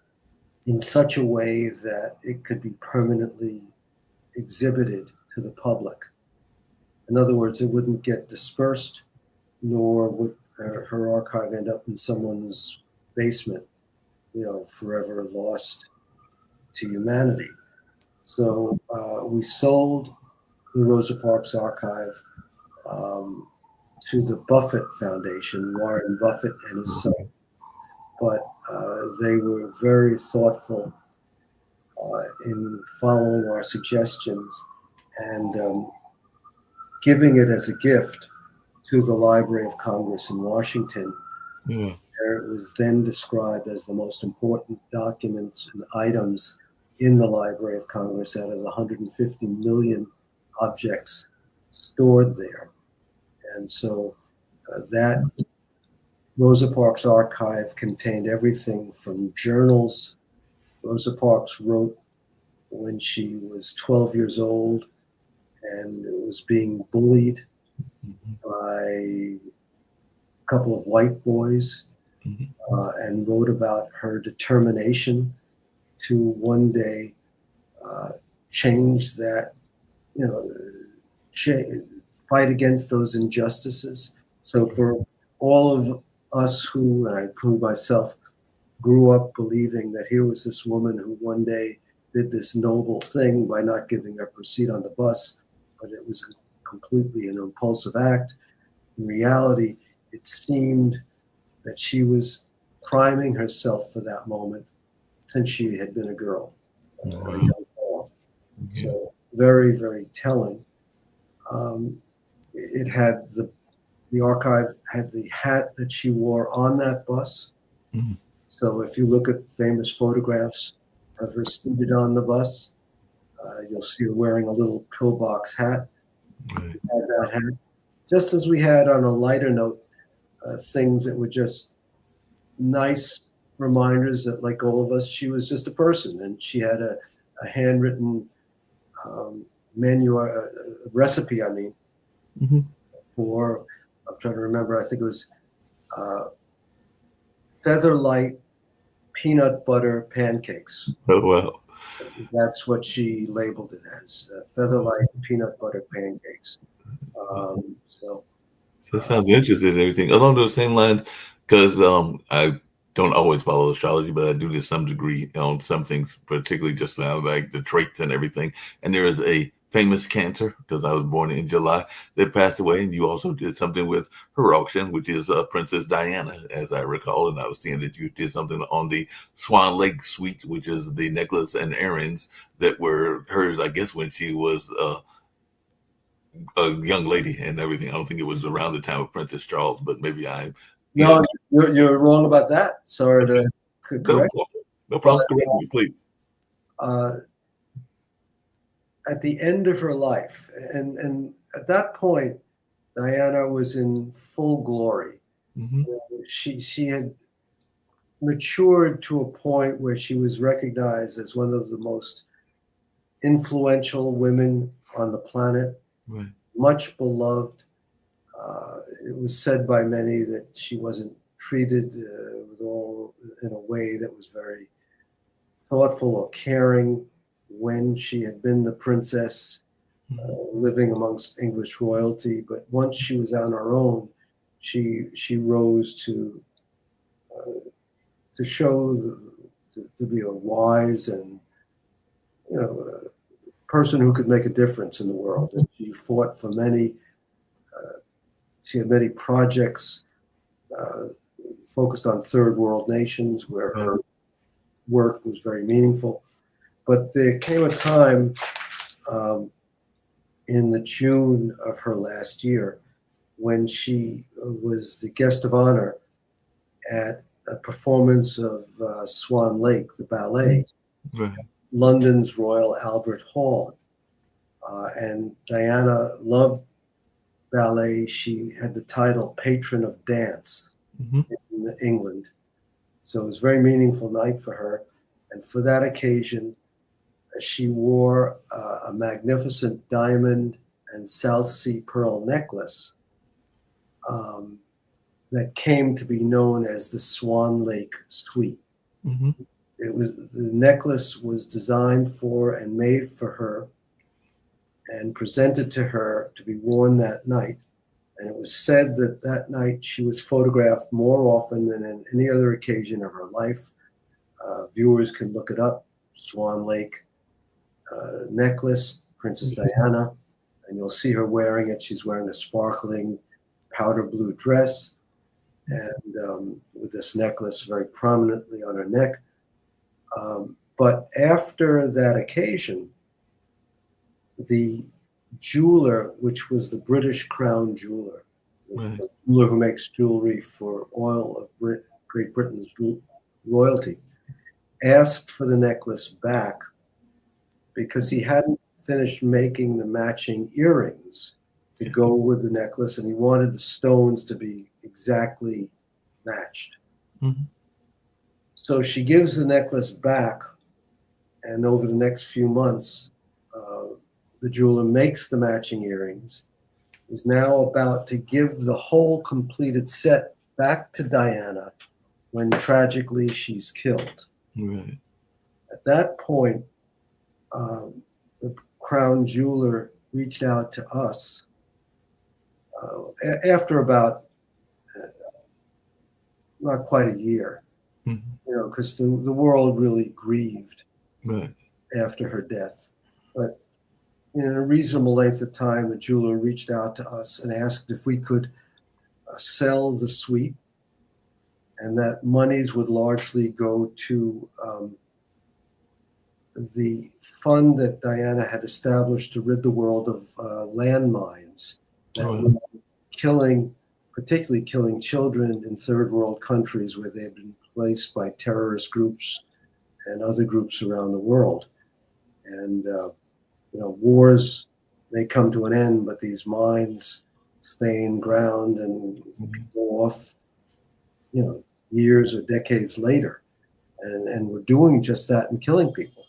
in such a way that it could be permanently exhibited to the public. In other words, it wouldn't get dispersed, nor would her archive end up in someone's basement, forever lost to humanity. So we sold the Rosa Parks archive um, to the Buffett Foundation, Warren Buffett and his son. But they were very thoughtful in following our suggestions and giving it as a gift to the Library of Congress in Washington. Yeah. Where it was then described as the most important documents and items in the Library of Congress out of the 150 million objects stored there. And so that Rosa Parks archive contained everything from journals Rosa Parks wrote when she was 12 years old and was being bullied Mhm. by a couple of white boys, Mhm. and wrote about her determination to one day uh, change that, you know, cha- fight against those injustices. So for all of us who, and I include myself, grew up believing that here was this woman who one day did this noble thing by not giving up her seat on the bus, but it was completely an impulsive act. In reality, it seemed that she was priming herself for that moment since she had been a girl, a Wow. young girl. Yeah. So very, very telling. It had the archive had the hat that she wore on that bus. Mhm. So if you look at famous photographs of her seated on the bus, you'll see her wearing a little pillbox hat. Right. We had that hat, just as we had on a lighter note, things that were just nice reminders that, like all of us, she was just a person, and she had a handwritten menu, a recipe. I mean, Mhm. for I'm trying to remember. I think it was uh, feather light peanut butter pancakes. Oh, wow. That's what she labeled it as, feather light peanut butter pancakes. So, That uh, sounds interesting and everything. Along those same lines, because I don't always follow astrology, but I do to some degree on some things, particularly just now, like the traits and everything. And there is a famous Cancer, because I was born in July, that passed away. And you also did something with her auction, which is Princess Diana, as I recall. And I was seeing that you did something on the Swan Lake suite, which is the necklace and earrings that were hers, I guess, when she was a young lady and everything. I don't think it was around the time of Princess Charles, but maybe I'm in. No, you're wrong about that. Sorry to No, correct. no But problem. Correct me, please. uh, at the end of her life, and at that point, Diana was in full glory. Hmm. She had matured to a point where she was recognized as one of the most influential women on the planet, Right. much beloved. It was said by many that she wasn't treated with all in a way that was very thoughtful or caring when she had been the princess living amongst English royalty. But once she was on her own, she rose to show to be a wise and person who could make a difference in the world. And she fought for many. She had many projects uh, focused on third world nations where Right. her work was very meaningful. But there came a time um, in the June of her last year when she was the guest of honor at a performance of Swan Lake, the ballet, Right. London's Royal Albert Hall. And Diana loved ballet. She had the title Patron of Dance Hmm. in England. So it was a very meaningful night for her. And for that occasion, she wore a magnificent diamond and South Sea pearl necklace um, that came to be known as the Swan Lake Suite. Hmm. The necklace was designed for and made for her and presented to her to be worn that night. And it was said that that night she was photographed more often than in any other occasion of her life. Viewers can look it up, Swan Lake necklace, Princess Diana, and you'll see her wearing it. She's wearing a sparkling powder blue dress and with this necklace very prominently on her neck. But after that occasion, the jeweler, which was the British Crown jeweler, Right. the jeweler who makes jewelry for oil of Great Britain's royalty, asked for the necklace back because he hadn't finished making the matching earrings to Yeah. go with the necklace, and he wanted the stones to be exactly matched. Hmm. So she gives the necklace back, and over the next few months, the jeweler makes the matching earrings, is now about to give the whole completed set back to Diana when tragically she's killed. Right. At that point, the crown jeweler reached out to us after about not quite a year, Hmm. because the world really grieved Right. after her death. But in a reasonable length of time, the jeweler reached out to us and asked if we could sell the suite, and that monies would largely go to the fund that Diana had established to rid the world of landmines that Right. were particularly killing children in third world countries where they had been placed by terrorist groups and other groups around the world. And wars may come to an end, but these mines stay in ground and go off, years or decades later. And we're doing just that and killing people.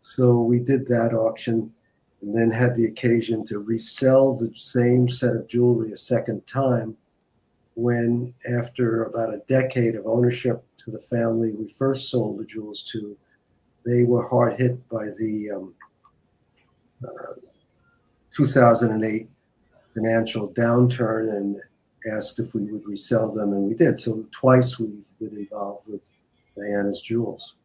So we did that auction and then had the occasion to resell the same set of jewelry a second time when, after about a decade of ownership to the family we first sold the jewels to, they were hard hit by the 2008 financial downturn and asked if we would resell them, and we did. So twice we've been involved with Diana's jewels.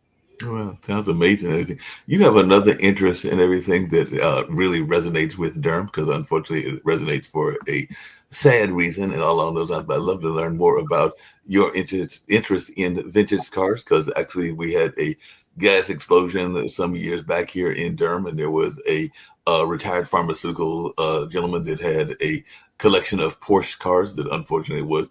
Well, sounds amazing and everything. You have another interest in everything that really resonates with Durham, because unfortunately it resonates for a sad reason and all along those lines. But I'd love to learn more about your interest in vintage cars, because actually we had a gas explosion some years back here in Durham, and there was a retired pharmaceutical gentleman that had a collection of Porsche cars that unfortunately was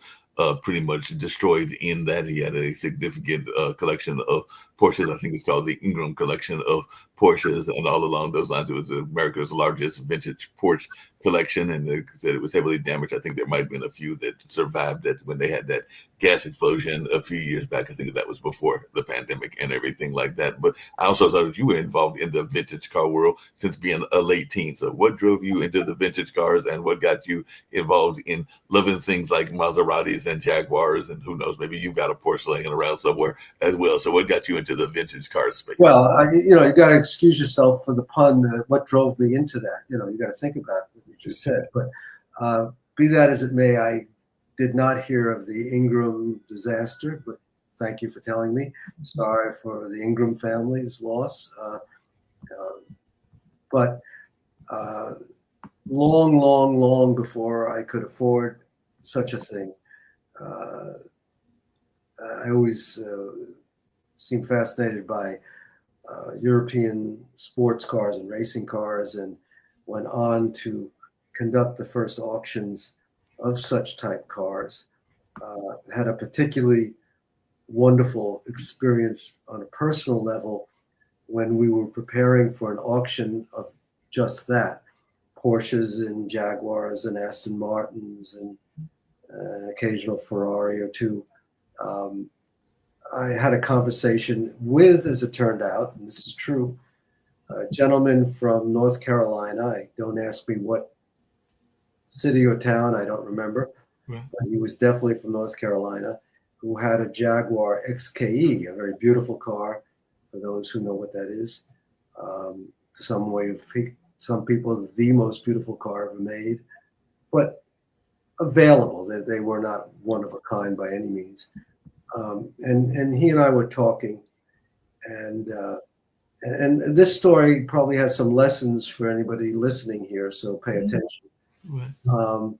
pretty much destroyed in that. He had a significant collection of Porsches. I think it's called the Ingram collection of Porsches. And all along those lines, it was America's largest vintage Porsche collection. And they said it was heavily damaged. I think there might have been a few that survived it when they had that gas explosion a few years back. I think that was before the pandemic and everything like that. But I also thought that you were involved in the vintage car world since being a late teen. So what drove you into the vintage cars, and what got you involved in loving things like Maseratis and Jaguars, and who knows, maybe you've got a Porsche laying around somewhere as well. So what got you into the vintage car space? Well, you got to excuse yourself for the pun. What drove me into that? You got to think about what you just said. But be that as it may, I did not hear of the Ingram disaster, but thank you for telling me. Sorry for the Ingram family's loss. But long, long, long before I could afford such a thing, I always seemed fascinated by European sports cars and racing cars, and went on to conduct the first auctions of such type cars. Had a particularly wonderful experience on a personal level when we were preparing for an auction of just that, Porsches and Jaguars and Aston Martins and an occasional Ferrari or two. I had a conversation with, as it turned out, and this is true, a gentleman from North Carolina. Don't ask me what city or town, I don't remember. Right. But he was definitely from North Carolina, who had a Jaguar XKE, a very beautiful car, for those who know what that is. Some people, the most beautiful car ever made, but available. They were not one of a kind by any means. And he and I were talking, and this story probably has some lessons for anybody listening here, so pay attention. Right.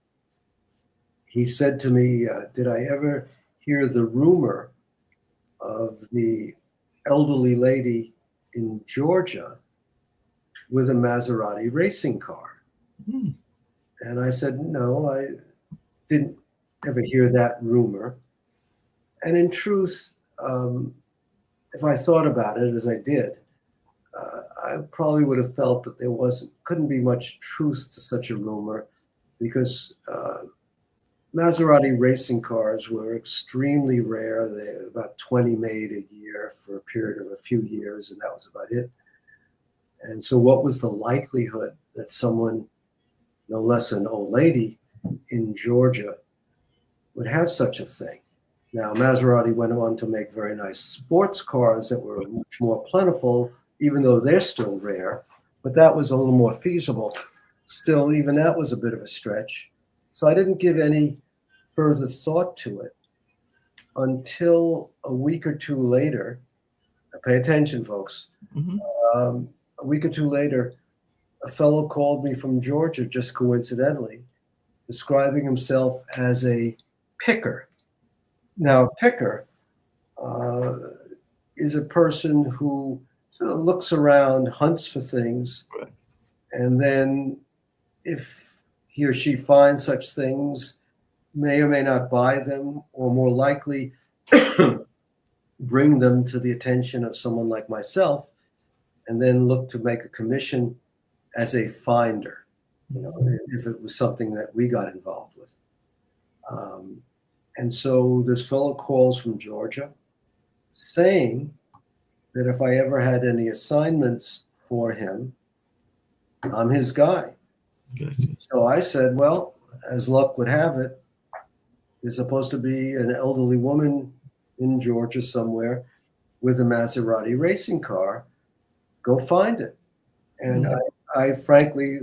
He said to me, did I ever hear the rumor of the elderly lady in Georgia with a Maserati racing car? And I said, no, I didn't ever hear that rumor. And in truth, if I thought about it as I did, I probably would have felt that there couldn't be much truth to such a rumor, because Maserati racing cars were extremely rare. They were about 20 made a year for a period of a few years, and that was about it. And so what was the likelihood that someone, no less an old lady in Georgia, would have such a thing? Now, Maserati went on to make very nice sports cars that were much more plentiful, even though they're still rare, but that was a little more feasible. Still, even that was a bit of a stretch. So I didn't give any further thought to it until a week or two later. Pay attention, folks. Mm-hmm. A week or two later, a fellow called me from Georgia, just coincidentally, describing himself as a picker. Now, a picker is a person who sort of looks around, hunts for things, right, and then if he or she finds such things, may or may not buy them, or more likely bring them to the attention of someone like myself, and then look to make a commission as a finder, if it was something that we got involved with. And so this fellow calls from Georgia saying that if I ever had any assignments for him, I'm his guy. Gotcha. So I said, well, as luck would have it, there's supposed to be an elderly woman in Georgia somewhere with a Maserati racing car. Go find it. And I frankly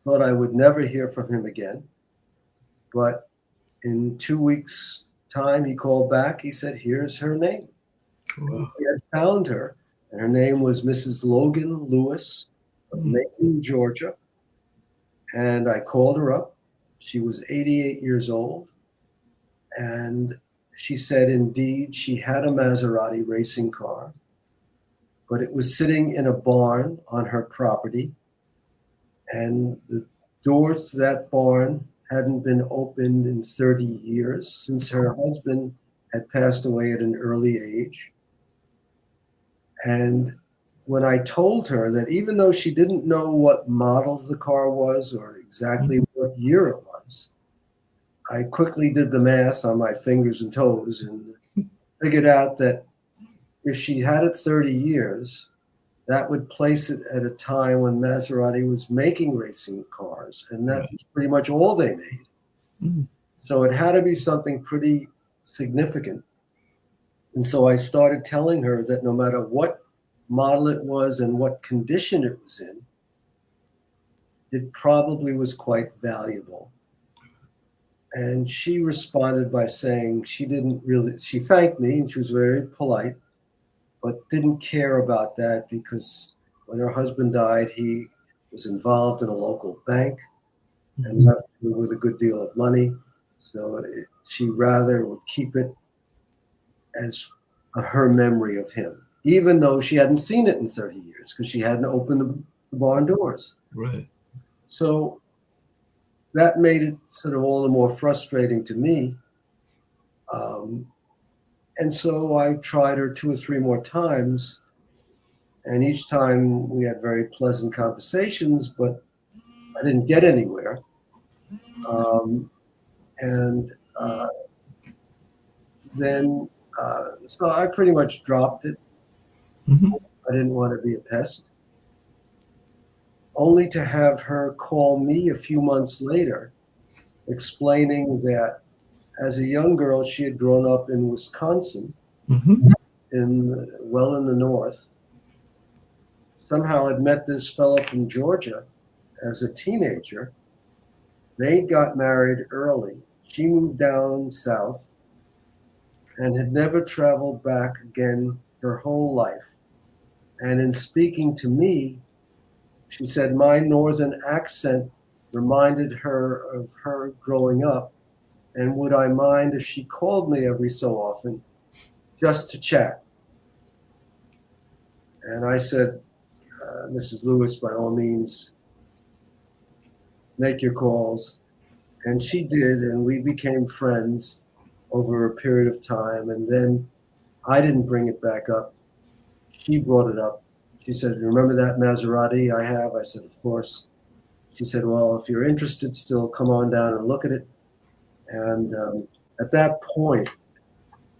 thought I would never hear from him again. But in 2 weeks' time, he called back. He said, here's her name. Wow. He had found her, and her name was Mrs. Logan Lewis of Macon, Georgia. And I called her up. She was 88 years old. And she said, indeed, she had a Maserati racing car, but it was sitting in a barn on her property. And the doors to that barn hadn't been opened in 30 years since her husband had passed away at an early age. And when I told her that even though she didn't know what model the car was or exactly what year it was, I quickly did the math on my fingers and toes and figured out that if she had it 30 years, that would place it at a time when Maserati was making racing cars, and that Right. was pretty much all they made. Mm. So it had to be something pretty significant. And so I started telling her that no matter what model it was and what condition it was in, it probably was quite valuable. And she responded by saying she thanked me and she was very polite, but didn't care about that because when her husband died, he was involved in a local bank and left her with a good deal of money. So she rather would keep it as her memory of him, even though she hadn't seen it in 30 years because she hadn't opened the barn doors. Right. So that made it sort of all the more frustrating to me. And so I tried her 2 or 3 more times. And each time we had very pleasant conversations, but I didn't get anywhere. Um, and then, so I pretty much dropped it. Mm-hmm. I didn't want to be a pest. Only to have her call me a few months later, explaining that as a young girl, she had grown up in Wisconsin, Mm-hmm. well in the north. Somehow had met this fellow from Georgia as a teenager. They got married early. She moved down south and had never traveled back again her whole life. And in speaking to me, she said my northern accent reminded her of her growing up. And would I mind if she called me every so often just to chat? And I said, Mrs. Lewis, by all means, make your calls. And she did, and we became friends over a period of time. And then I didn't bring it back up. She brought it up. She said, remember that Maserati I have? I said, of course. She said, well, if you're interested still, come on down and look at it. And at that point,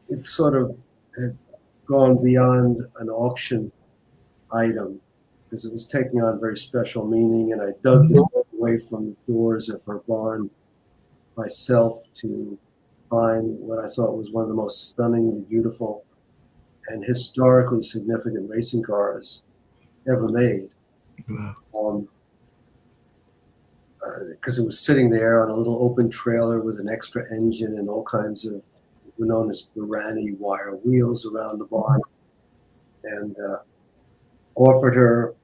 it sort of had gone beyond an auction item because it was taking on very special meaning. And I dug this away from the doors of her barn myself to find what I thought was one of the most stunningly beautiful and historically significant racing cars ever made. Wow. Because it was sitting there on a little open trailer with an extra engine and all kinds of, were known as Burani wire wheels around the barn, and offered her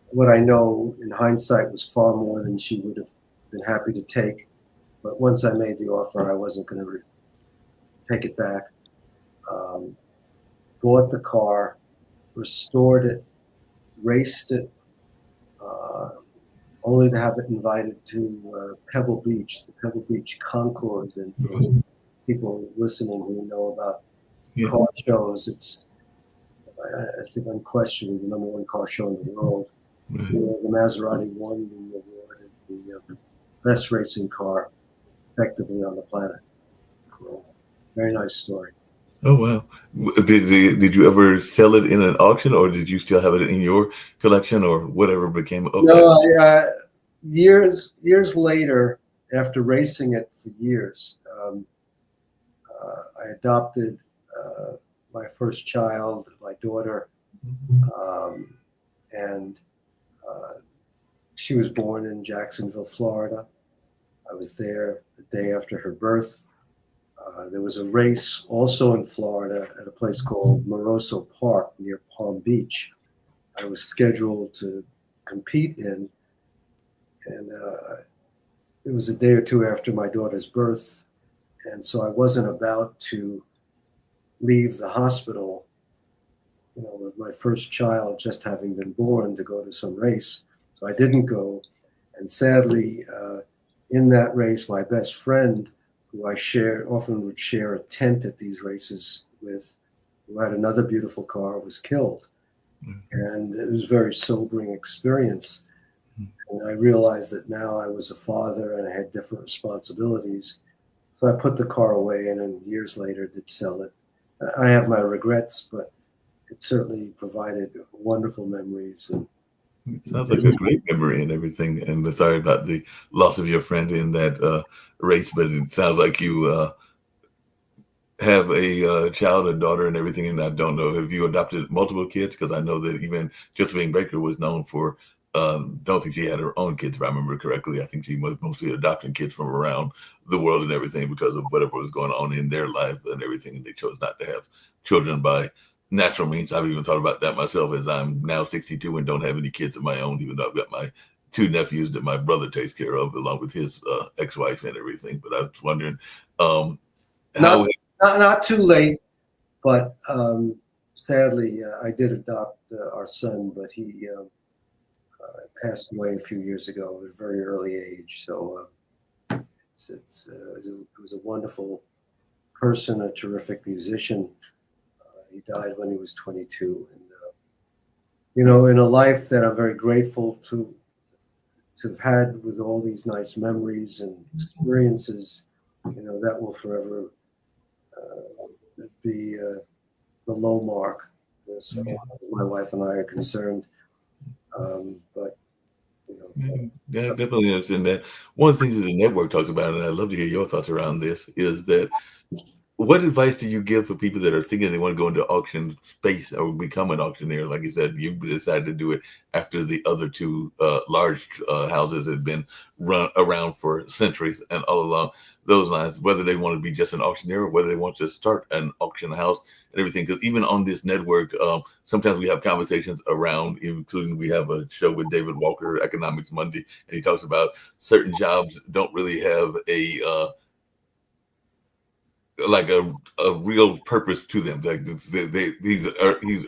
what I know in hindsight was far more than she would have been happy to take. But once I made the offer, I wasn't going to take it back. Bought the car, restored it, raced it, only to have it invited to Pebble Beach, the Pebble Beach Concours. And for people listening who know about car shows, it's, I think, unquestionably the #1 car show in the world. Right. The Maserati won the award as the best racing car effectively on the planet. So, very nice story. Oh wow! Did you ever sell it in an auction, or did you still have it in your collection, or whatever became of that? No, years later, after racing it for years, I adopted my first child, my daughter, and she was born in Jacksonville, Florida. I was there the day after her birth. There was a race also in Florida at a place called Moroso Park near Palm Beach. I was scheduled to compete in, and it was a day or two after my daughter's birth, and so I wasn't about to leave the hospital, with my first child just having been born, to go to some race. So So I didn't go. And sadly, in that race, my best friend, who I often would share a tent at these races with, who had another beautiful car, was killed. And it was a very sobering experience. And I realized that now I was a father and I had different responsibilities. So I put the car away and then years later did sell it. I have my regrets, but it certainly provided wonderful memories. And It sounds like a great memory and everything. And sorry about the loss of your friend in that race, but it sounds like you have a child, a daughter, and everything. And I don't know, have you adopted multiple kids? Because I know that even Josephine Baker was known for. Don't think she had her own kids, if I remember correctly. I think she was mostly adopting kids from around the world and everything because of whatever was going on in their life and everything. And they chose not to have children by natural means. I've even thought about that myself as I'm now 62 and don't have any kids of my own, even though I've got my two nephews that my brother takes care of, along with his ex-wife and everything. But I was wondering um, not how. not too late, but sadly, I did adopt our son, but he passed away a few years ago at a very early age. So it was a wonderful person, a terrific musician. He died when he was 22, and in a life that I'm very grateful to have had with all these nice memories and experiences, that will forever be the low mark as far as my wife and I are concerned. But Yeah, definitely understand that. One of the things that the network talks about, and I'd love to hear your thoughts around this, is that what advice do you give for people that are thinking they want to go into auction space or become an auctioneer? Like you said, you decided to do it after the other two large houses had been run around for centuries and all along those lines, whether they want to be just an auctioneer or whether they want to start an auction house and everything. Because even on this network, sometimes we have conversations around, including we have a show with David Walker, Economics Monday, and he talks about certain jobs don't really have a real purpose to them. Like he's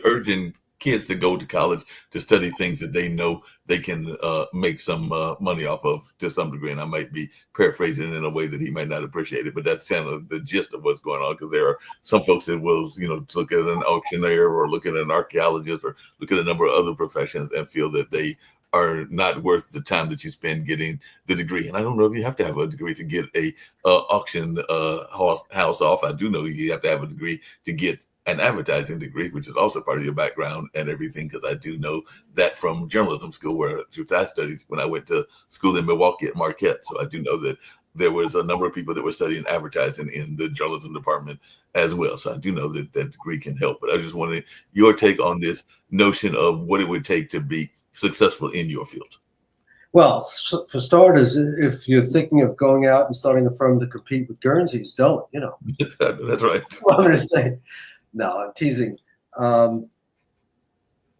urging kids to go to college to study things that they know they can make some money off of to some degree. And I might be paraphrasing in a way that he might not appreciate it, but that's kind of the gist of what's going on. Because there are some folks that will, look at an auctioneer or look at an archaeologist or look at a number of other professions and feel that they are not worth the time that you spend getting the degree. And I don't know if you have to have a degree to get a auction house off. I do know you have to have a degree to get an advertising degree, which is also part of your background and everything, because I do know that from journalism school, where I studied when I went to school in Milwaukee at Marquette. So I do know that there was a number of people that were studying advertising in the journalism department as well. So I do know that that degree can help. But I just wanted your take on this notion of what it would take to be successful in your field. Well, for starters, if you're thinking of going out and starting a firm to compete with Guernseys, don't, That's right. What I'm going to say. No, I'm teasing.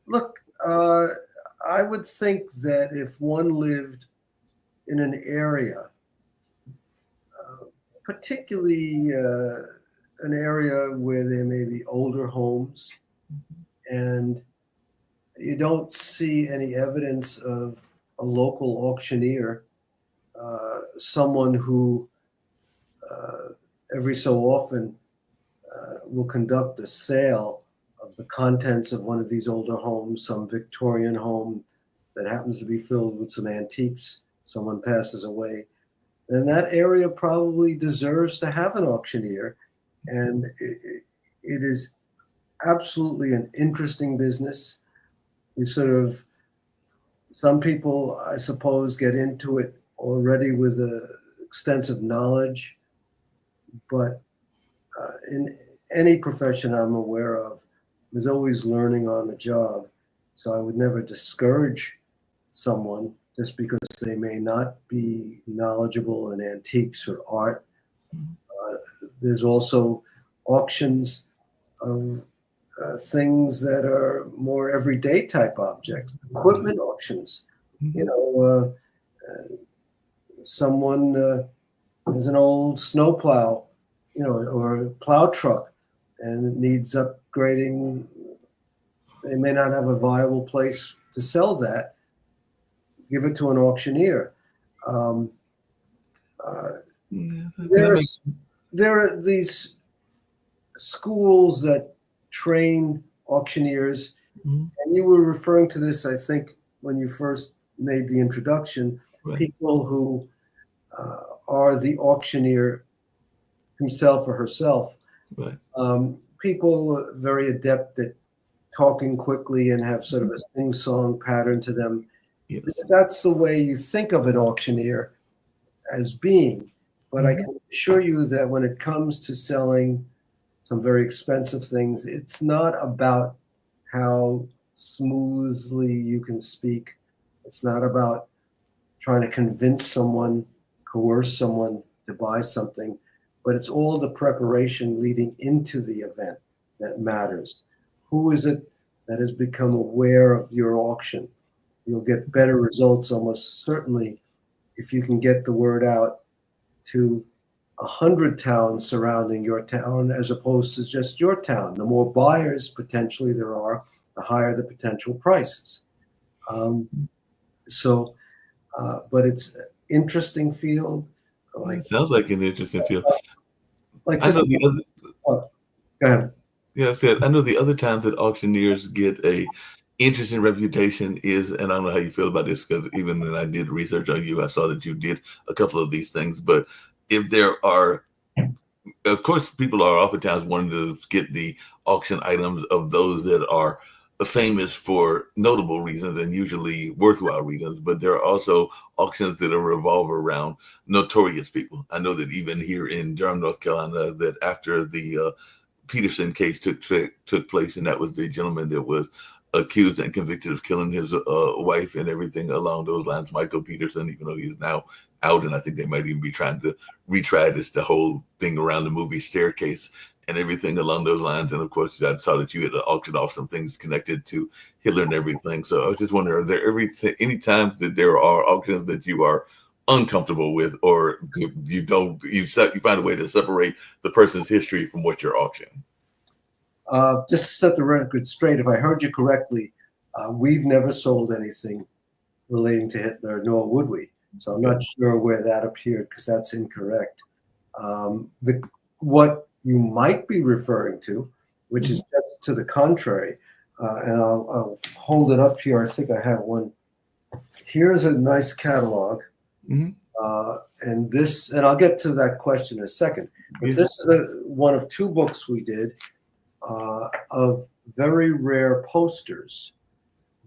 Look, I would think that if one lived in an area, particularly an area where there may be older homes, and you don't see any evidence of a local auctioneer, someone who every so often will conduct a sale of the contents of one of these older homes, some Victorian home that happens to be filled with some antiques, someone passes away, then that area probably deserves to have an auctioneer. And it is absolutely an interesting business. Some people, I suppose, get into it already with extensive knowledge, but in any profession I'm aware of, there's always learning on the job. So I would never discourage someone just because they may not be knowledgeable in antiques or art. There's also auctions of things that are more everyday type objects, equipment auctions. Someone has an old snowplow, or a plow truck, and it needs upgrading. They may not have a viable place to sell that, give it to an auctioneer. Um, Yeah, that makes there's there are these schools that train auctioneers, mhm, and you were referring to this, I think, when you first made the introduction. right, People who are the auctioneer himself or herself. right. People very adept at talking quickly and have sort of a sing-song pattern to them, Yes. because that's the way you think of an auctioneer as being. But I Mhm. can assure you that when it comes to selling some very expensive things, it's not about how smoothly you can speak. It's not about trying to convince someone, coerce someone to buy something, but it's all the preparation leading into the event that matters. Who is it that has become aware of your auction? You'll get better results almost certainly if you can get the word out to 100 towns surrounding your town as opposed to just your town. The more buyers potentially there are, the higher the potential prices. Um, so, but it's an interesting field. Like, It sounds like an interesting field. like I know just the other. oh, go ahead. Yeah, I said I know the other times that auctioneers get a interesting reputation is, and I don't know how you feel about this because even when I did research on you, I saw that you did a couple of these things. But if there are, of course, people are oftentimes wanting to get the auction items of those that are famous for notable reasons and usually worthwhile reasons. But there are also auctions that are revolve around notorious people. I know that even here in Durham, North Carolina, that after the Peterson case took place, and that was the gentleman that was accused and convicted of killing his wife and everything along those lines. Michael Peterson, even though he's now out, and I think they might even be trying to retry this, the whole thing around the movie Staircase and everything along those lines. And of course, I saw that you had auctioned off some things connected to Hitler and everything. So I was just wondering, are there any times that there are auctions that you are uncomfortable with, or you don't you find a way to separate the person's history from what you're auctioning? Just to set the record straight, if I heard you correctly, we've never sold anything relating to Hitler, nor would we. So I'm Okay. not sure where that appeared because that's incorrect. What you might be referring to, which is Mhm. just to the contrary, and I'll hold it up here. I think I have one. Here's a nice catalog, Mhm. and I'll get to that question in a second. But Yeah. this is one of two books we did of very rare posters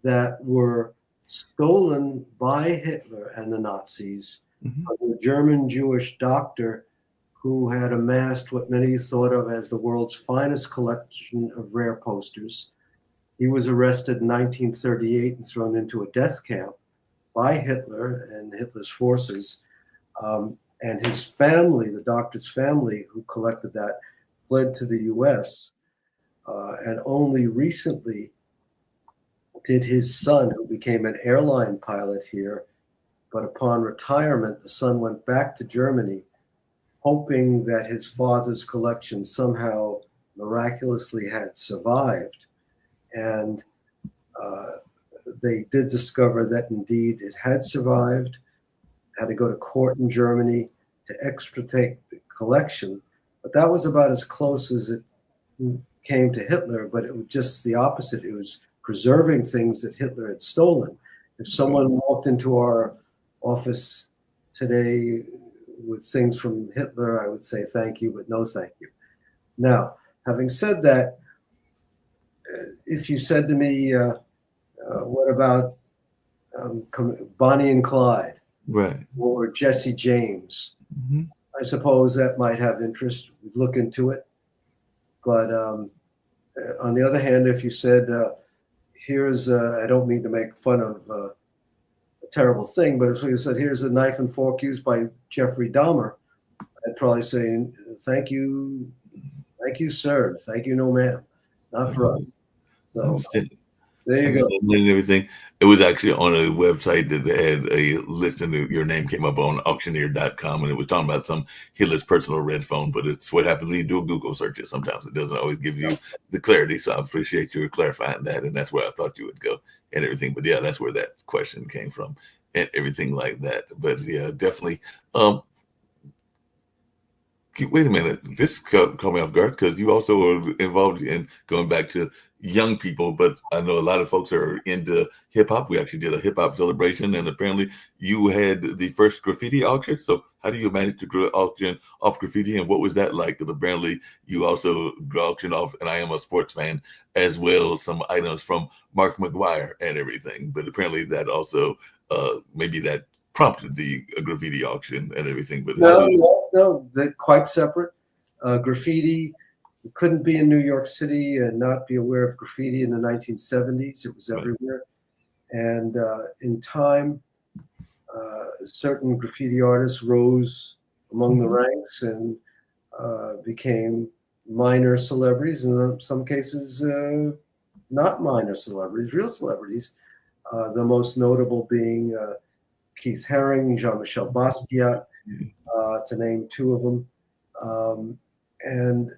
that were stolen by Hitler and the Nazis Mhm. from a German Jewish doctor who had amassed what many thought of as the world's finest collection of rare posters. He was arrested in 1938 and thrown into a death camp by Hitler and Hitler's forces. And his family, the doctor's family who collected that, fled to the US. And only recently did his son, who became an airline pilot here, but upon retirement, the son went back to Germany, hoping that his father's collection somehow miraculously had survived. And uh, they did discover that indeed it had survived, had to go to court in Germany to extradite the collection. But that was about as close as it came to Hitler, but it was just the opposite. It was preserving things that Hitler had stolen. If Okay. someone walked into our office today with things from Hitler, I would say thank you, but no thank you. Now, having said that, if you said to me, what about Bonnie and Clyde Right. or Jesse James? Mhm. I suppose that might have interest. We'd look into it. But on the other hand, if you said, here's, I don't mean to make fun of a terrible thing, but if you said, here's a knife and fork used by Jeffrey Dahmer, I'd probably say, thank you, sir. Thank you, no ma'am. Not for us. I So understand. there I you go. understand and everything. It was actually on a website that had a list, and your name came up on auctioneer.com, and it was talking about some Hitler's personal red phone. But it's what happens when you do a Google search. Sometimes it doesn't always give you the clarity. So I appreciate you clarifying that, and that's where I thought you would go and everything. But yeah, that's where that question came from and everything like that. But yeah, definitely. Um, Wait a minute. This caught me off guard because you also are involved in going back to young people, but I know a lot of folks are into hip hop. We actually did a hip hop celebration, and apparently you had the first graffiti auction. So, how do you manage to auction off graffiti, and what was that like? Because apparently you also auctioned off, and I am a sports fan as well, some items from Mark McGuire and everything. But apparently that also maybe that prompted the graffiti auction and everything. But how No, did no, they're quite separate. Graffiti, you couldn't be in New York City and not be aware of graffiti in the 1970s. It was right? everywhere. And in time, certain graffiti artists rose among the Mhm. ranks and became minor celebrities, and in some cases, not minor celebrities, real celebrities. The most notable being Keith Haring, Jean-Michel Basquiat, to name two of them. Um, and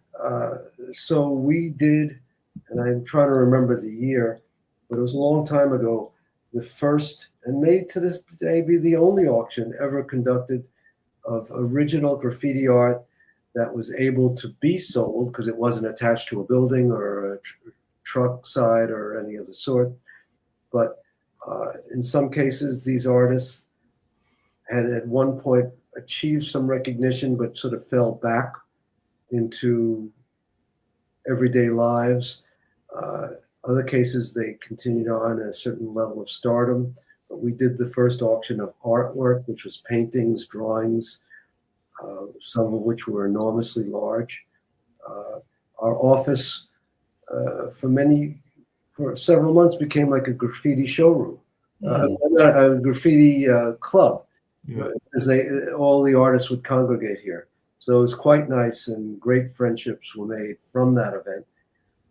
so we did, and I'm trying to remember the year, but it was a long time ago, the first and made to this day be the only auction ever conducted of original graffiti art that was able to be sold because it wasn't attached to a building or a truck side or any of the sort. But in some cases, these artists had at one point achieved some recognition, but sort of fell back into everyday lives. Uh, Other cases, they continued on at a certain level of stardom. But we did the first auction of artwork, which was paintings, drawings, some of which were enormously large. Uh, our office, for several months, became like a graffiti showroom, Mm, a graffiti club, yeah. because all the artists would congregate here. So it was quite nice, and great friendships were made from that event.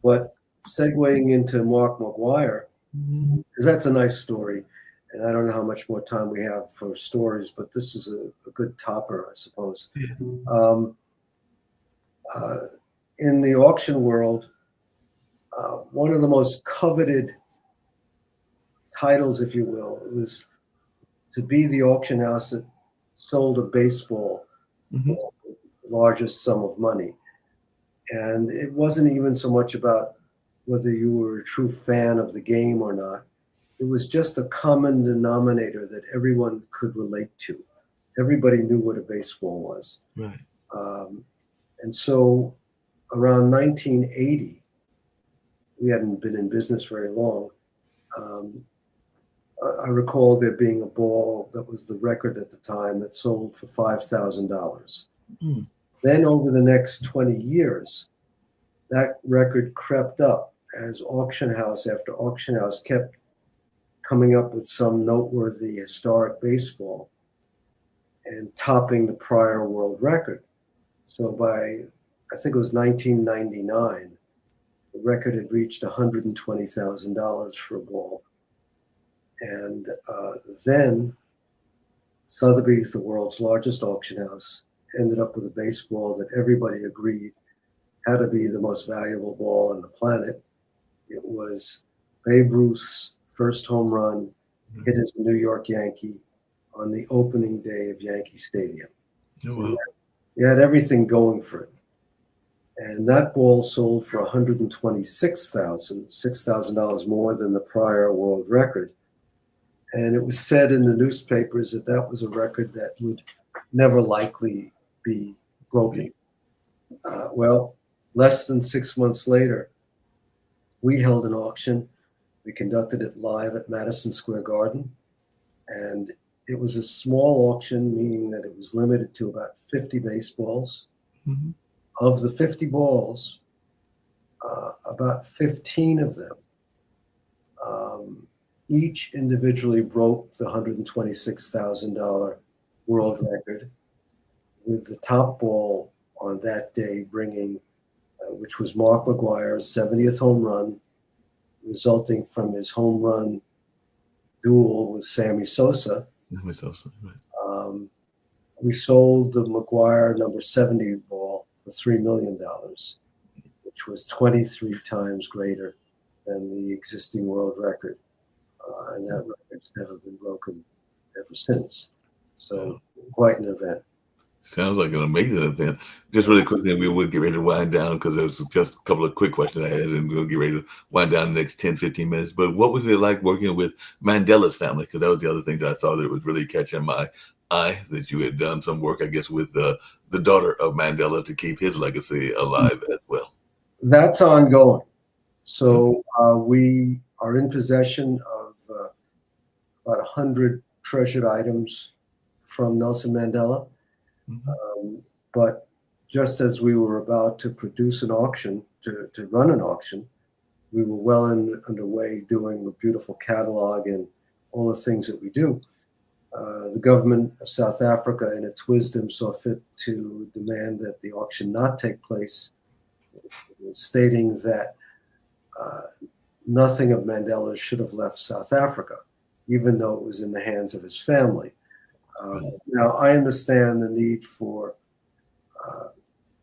But segueing into Mark McGuire, Mhm. because that's a nice story, and I don't know how much more time we have for stories, but this is a good topper, I suppose. Yeah. Um, uh, in the auction world, one of the most coveted titles, if you will, was to be the auction house that sold a baseball Mhm. for the largest sum of money. And it wasn't even so much about whether you were a true fan of the game or not. It was just a common denominator that everyone could relate to. Everybody knew what a baseball was. Right. Um, and so around 1980, we hadn't been in business very long. Um, I recall there being a ball that was the record at the time that sold for $5,000. Mm. Then over the next 20 years, that record crept up as auction house after auction house kept coming up with some noteworthy historic baseball and topping the prior world record. So by, I think it was 1999, the record had reached $120,000 for a ball. And then Sotheby's, the world's largest auction house, ended up with a baseball that everybody agreed had to be the most valuable ball on the planet. It was Babe Ruth's first home run hit as a New York Yankee on the opening day of Yankee Stadium. Oh, So wow. you had everything going for it. And that ball sold for $126,000, $6,000 more than the prior world record. And it was said in the newspapers that that was a record that would never likely be broken. Well, less than 6 months later, we held an auction. We conducted it live at Madison Square Garden. And it was a small auction, meaning that it was limited to about 50 baseballs. Mhm. Of the 50 balls, about 15 of them um, each individually broke the $126,000 world record, with the top ball on that day bringing, which was Mark McGuire's 70th home run, resulting from his home run duel with Sammy Sosa. That makes sense. Right. Um, we sold the McGuire number 70 ball for $3 million, which was 23 times greater than the existing world record. And that record's never been broken ever since. So Wow. quite an event. Sounds like an amazing event. Just really quickly, we would get ready to wind down because there's just a couple of quick questions I had, and we'll get ready to wind down the next 10, 15 minutes. But what was it like working with Mandela's family? Because that was the other thing that I saw that was really catching my eye, that you had done some work, I guess, with the daughter of Mandela to keep his legacy alive as well. That's ongoing. Okay. So we are in possession of about 100 treasured items from Nelson Mandela. Mhm. But just as we were about to produce an auction, to run an auction, we were well underway doing a beautiful catalog and all the things that we do. The government of South Africa, in its wisdom, saw fit to demand that the auction not take place, stating that uh, nothing of Mandela's should have left South Africa, even though it was in the hands of his family. Right. Now, I understand the need uh,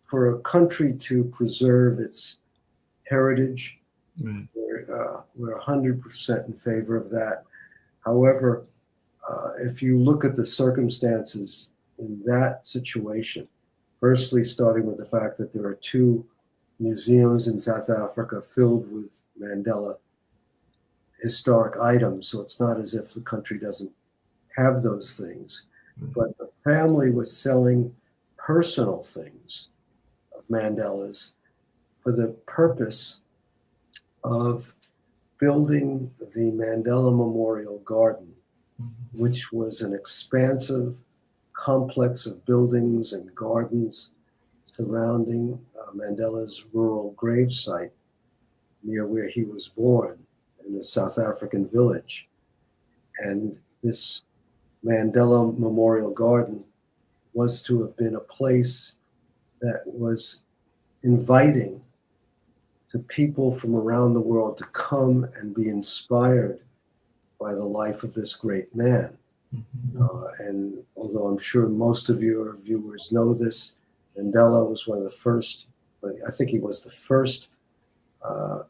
for a country to preserve its heritage. Right. We're 100% in favor of that. However, if you look at the circumstances in that situation, firstly, starting with the fact that there are two museums in South Africa filled with Mandela historic items, so it's not as if the country doesn't have those things. Right. But the family was selling personal things of Mandela's for the purpose of building the Mandela Memorial Garden, Mhm. which was an expansive complex of buildings and gardens surrounding Mandela's rural gravesite near where he was born in a South African village. And this Mandela Memorial Garden was to have been a place that was inviting to people from around the world to come and be inspired by the life of this great man. Mhm. And although I'm sure most of your viewers know this, Mandela was one of the first, I think he was the first uh,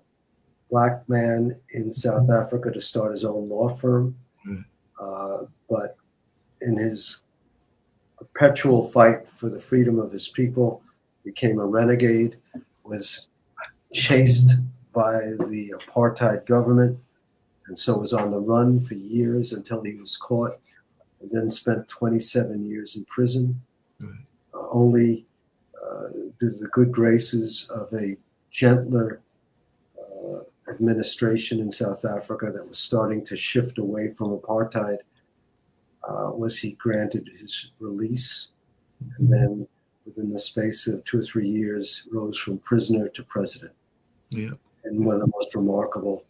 black man in South Africa to start his own law firm. Right. But in his perpetual fight for the freedom of his people, became a renegade, was chased by the apartheid government, and so was on the run for years until he was caught, and then spent 27 years in prison, Right. only due to the good graces of a gentler administration in South Africa that was starting to shift away from apartheid, was he granted his release, and then within the space of 2 or 3 years rose from prisoner to president, Yeah. in one of the most remarkable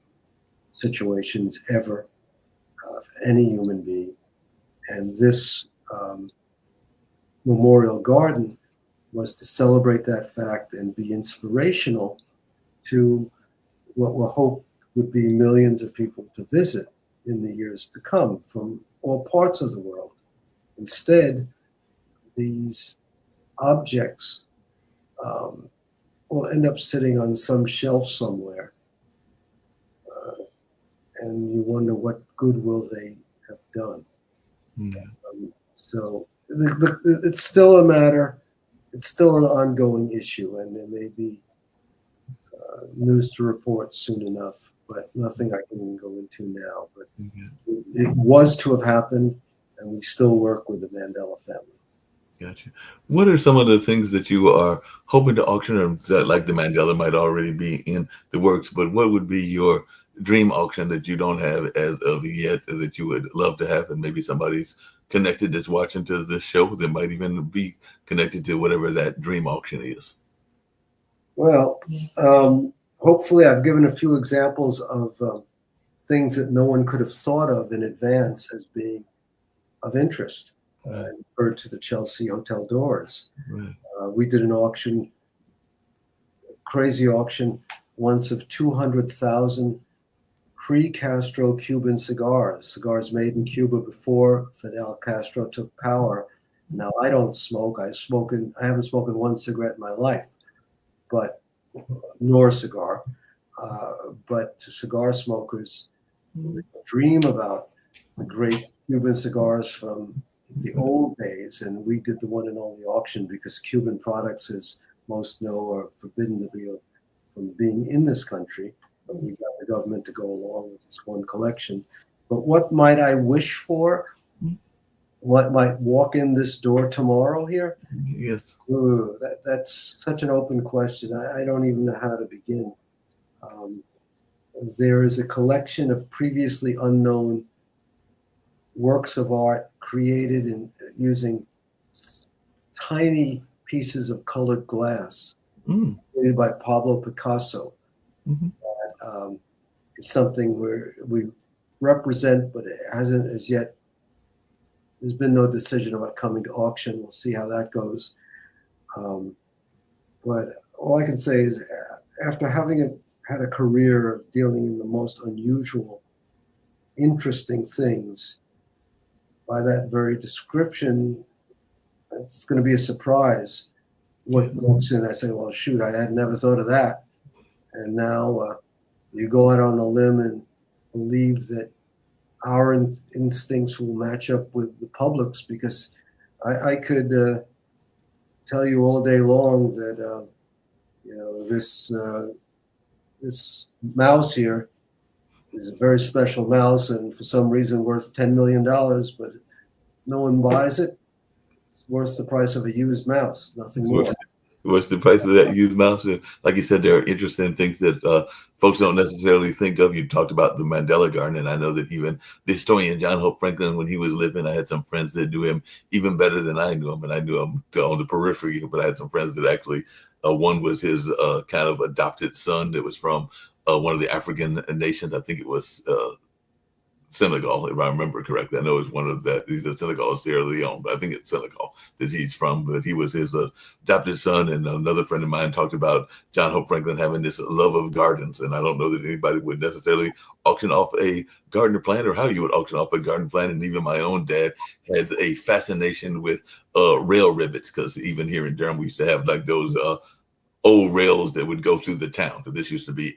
situations ever of any human being. And this memorial garden was to celebrate that fact and be inspirational to what we hope would be millions of people to visit in the years to come from all parts of the world. Instead, these objects will end up sitting on some shelf somewhere, and you wonder what good will they have done. Yeah. So it's still a matter, it's still an ongoing issue, and there may be news to report soon enough, but nothing I can go into now. But Yeah. it was to have happened, and we still work with the Mandela family. Gotcha. What are some of the things that you are hoping to auction, or that, like the Mandela, might already be in the works? But what would be your dream auction that you don't have as of yet that you would love to have, and maybe somebody's connected that's watching to this show that might even be connected to whatever that dream auction is? Well, hopefully, I've given a few examples of things that no one could have thought of in advance as being of interest. Right. Referred to the Chelsea Hotel doors. Right. We did an auction, crazy auction, once of 200,000 pre-Castro Cuban cigars made in Cuba before Fidel Castro took power. Now, I don't smoke. I haven't smoked one cigarette in my life, but nor a cigar. But to cigar smokers, dream about the great Cuban cigars from the old days, and we did the one and only auction because Cuban products, as most know, are forbidden to be from being in this country. But we got the government to go along with this one collection. But what might I wish for? What might walk in this door tomorrow here? Yes. Ooh, that's such an open question. I don't even know how to begin. Um, there is a collection of previously unknown works of art created in using tiny pieces of colored glass created by Pablo Picasso. Mm-hmm. It's something where we represent, but it hasn't as yet. There's been no decision about coming to auction. We'll see how that goes. But all I can say is, after having had a career of dealing in the most unusual, interesting things, by that very description, it's going to be a surprise what walks in. I say, well, shoot, I had never thought of that. And now you go out on a limb and believe that our instincts will match up with the public's, because I could tell you all day long that this mouse here is a very special mouse, and for some reason worth $10 million, but no one buys it. It's worth the price of a used mouse, nothing more. What's the price of that used mouse? And like you said, there are interesting things that folks don't necessarily think of. You talked about the Mandela Garden, and I know that even the historian John Hope Franklin, when he was living, I had some friends that knew him even better than I knew him, and I knew him on the periphery, but I had some friends that actually, one was his kind of adopted son that was from one of the African nations. I think it was Senegal, if I remember correctly. I know it's one of that. He's a Senegal, Sierra Leone, but I think it's Senegal that he's from. But he was his adopted son. And another friend of mine talked about John Hope Franklin having this love of gardens. And I don't know that anybody would necessarily auction off a garden plant or how you would auction off a garden plant. And even my own dad has a fascination with rail rivets, because even here in Durham, we used to have like those old rails that would go through the town. Because this used to be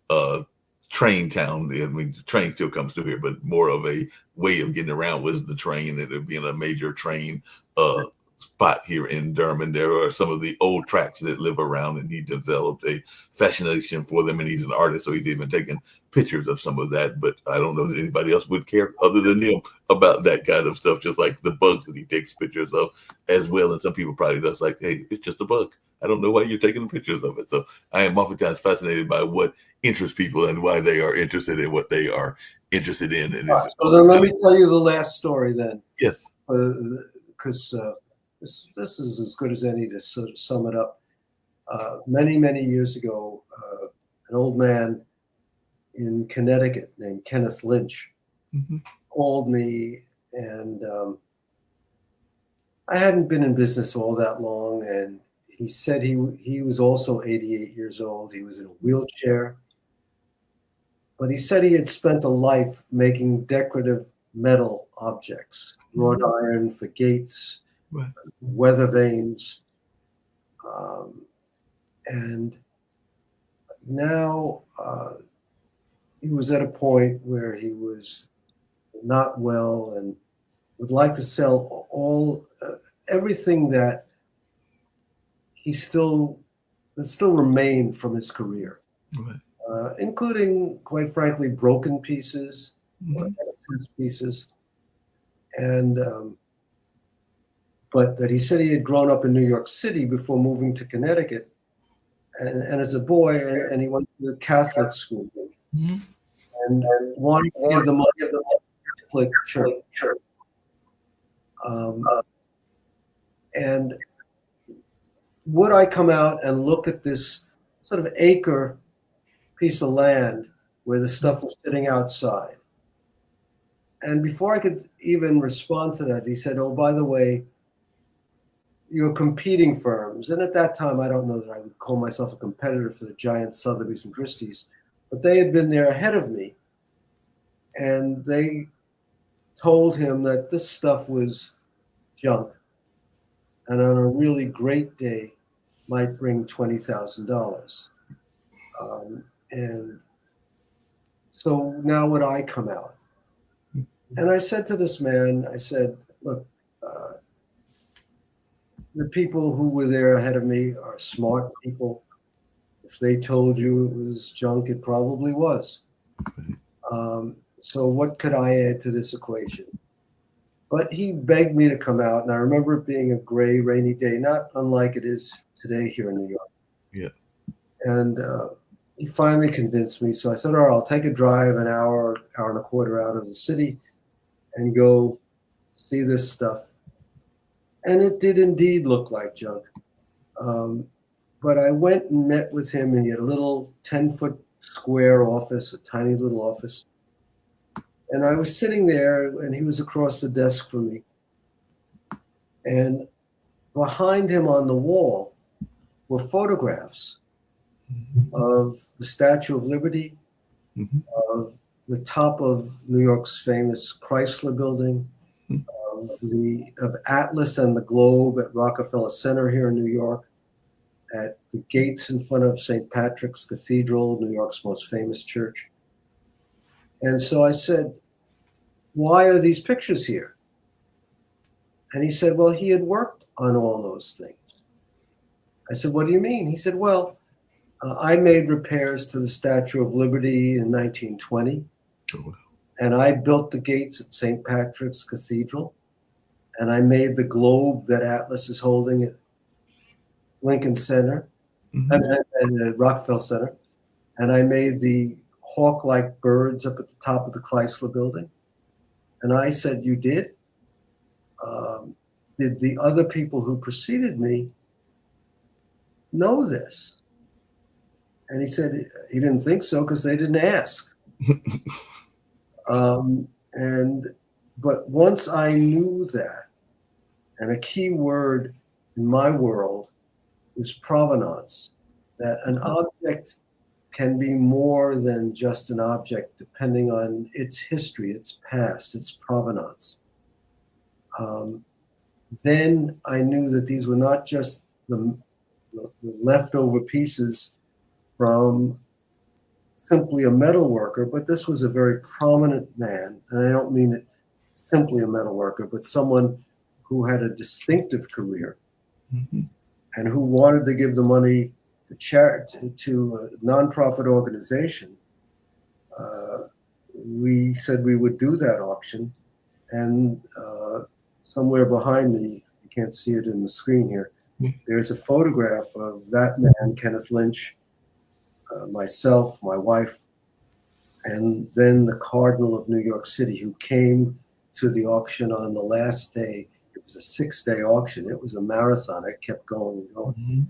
a train town. I mean, the train still comes through here, but more of a way of getting around was the train, and it being a major train spot here in Durham. And there are some of the old tracks that live around, and he developed a fascination for them. And he's an artist, so he's even taken pictures of some of that. But I don't know that anybody else would care other than him about that kind of stuff, just like the bugs that he takes pictures of as well. And some people probably just like, hey, it's just a bug. I don't know why you're taking pictures of it. So I am oftentimes fascinated by what interests people and why they are interested in what they are interested in. And right, so then let me tell you the last story then. Yes. Because this is as good as any to sort of sum it up. Many, many years ago, an old man in Connecticut named Kenneth Lynch called me, and I hadn't been in business all that long, and he said he was also 88 years old. He was in a wheelchair, but he said he had spent a life making decorative metal objects, wrought iron for gates, weather vanes, and now he was at a point where he was not well and would like to sell everything that that still remained from his career, including, quite frankly, broken pieces, pieces, and but that he said he had grown up in New York City before moving to Connecticut, and as a boy, and he went to the Catholic school, and wanted to give the money of the Catholic church. And would I come out and look at this sort of acre piece of land where the stuff was sitting outside? And before I could even respond to that, he said, oh, by the way, you're competing firms. And at that time, I don't know that I would call myself a competitor for the giant Sotheby's and Christie's, but they had been there ahead of me. And they told him that this stuff was junk, and on a really great day might bring $20,000. And so now would I come out? And I said to this man, I said, look, the people who were there ahead of me are smart people. If they told you it was junk, it probably was. So what could I add to this equation? But he begged me to come out, and I remember it being a gray, rainy day, not unlike it is today here in New York. Yeah. And he finally convinced me. So I said, all right, I'll take a drive an hour, hour and a quarter out of the city and go see this stuff. And it did indeed look like junk. But I went and met with him, and he had a little 10-foot square office, a tiny little office. And I was sitting there, and he was across the desk from me. And behind him on the wall were photographs of the Statue of Liberty, of the top of New York's famous Chrysler Building, of Atlas and the Globe at Rockefeller Center here in New York, at the gates in front of St. Patrick's Cathedral, New York's most famous church. And so I said, why are these pictures here? And he said, well, he had worked on all those things. I said, what do you mean? He said, well, I made repairs to the Statue of Liberty in 1920, and I built the gates at St. Patrick's Cathedral, and I made the globe that Atlas is holding at Lincoln Center, and Rockefeller Center, and I made the hawk-like birds up at the top of the Chrysler Building. And I said, you did? Did the other people who preceded me know this? And he said he didn't think so because they didn't ask. But once I knew that, and a key word in my world is provenance, that an object can be more than just an object depending on its history, its past, its provenance. Then I knew that these were not just the leftover pieces from simply a metal worker, but this was a very prominent man. And I don't mean it simply a metal worker, but someone who had a distinctive career and who wanted to give the money to charity, to a nonprofit organization. We said we would do that auction, and somewhere behind me, you can't see it in the screen here, there's a photograph of that man, Kenneth Lynch, myself, my wife, and then the Cardinal of New York City, who came to the auction on the last day. It was a 6-day auction. It was a marathon. It kept going and going.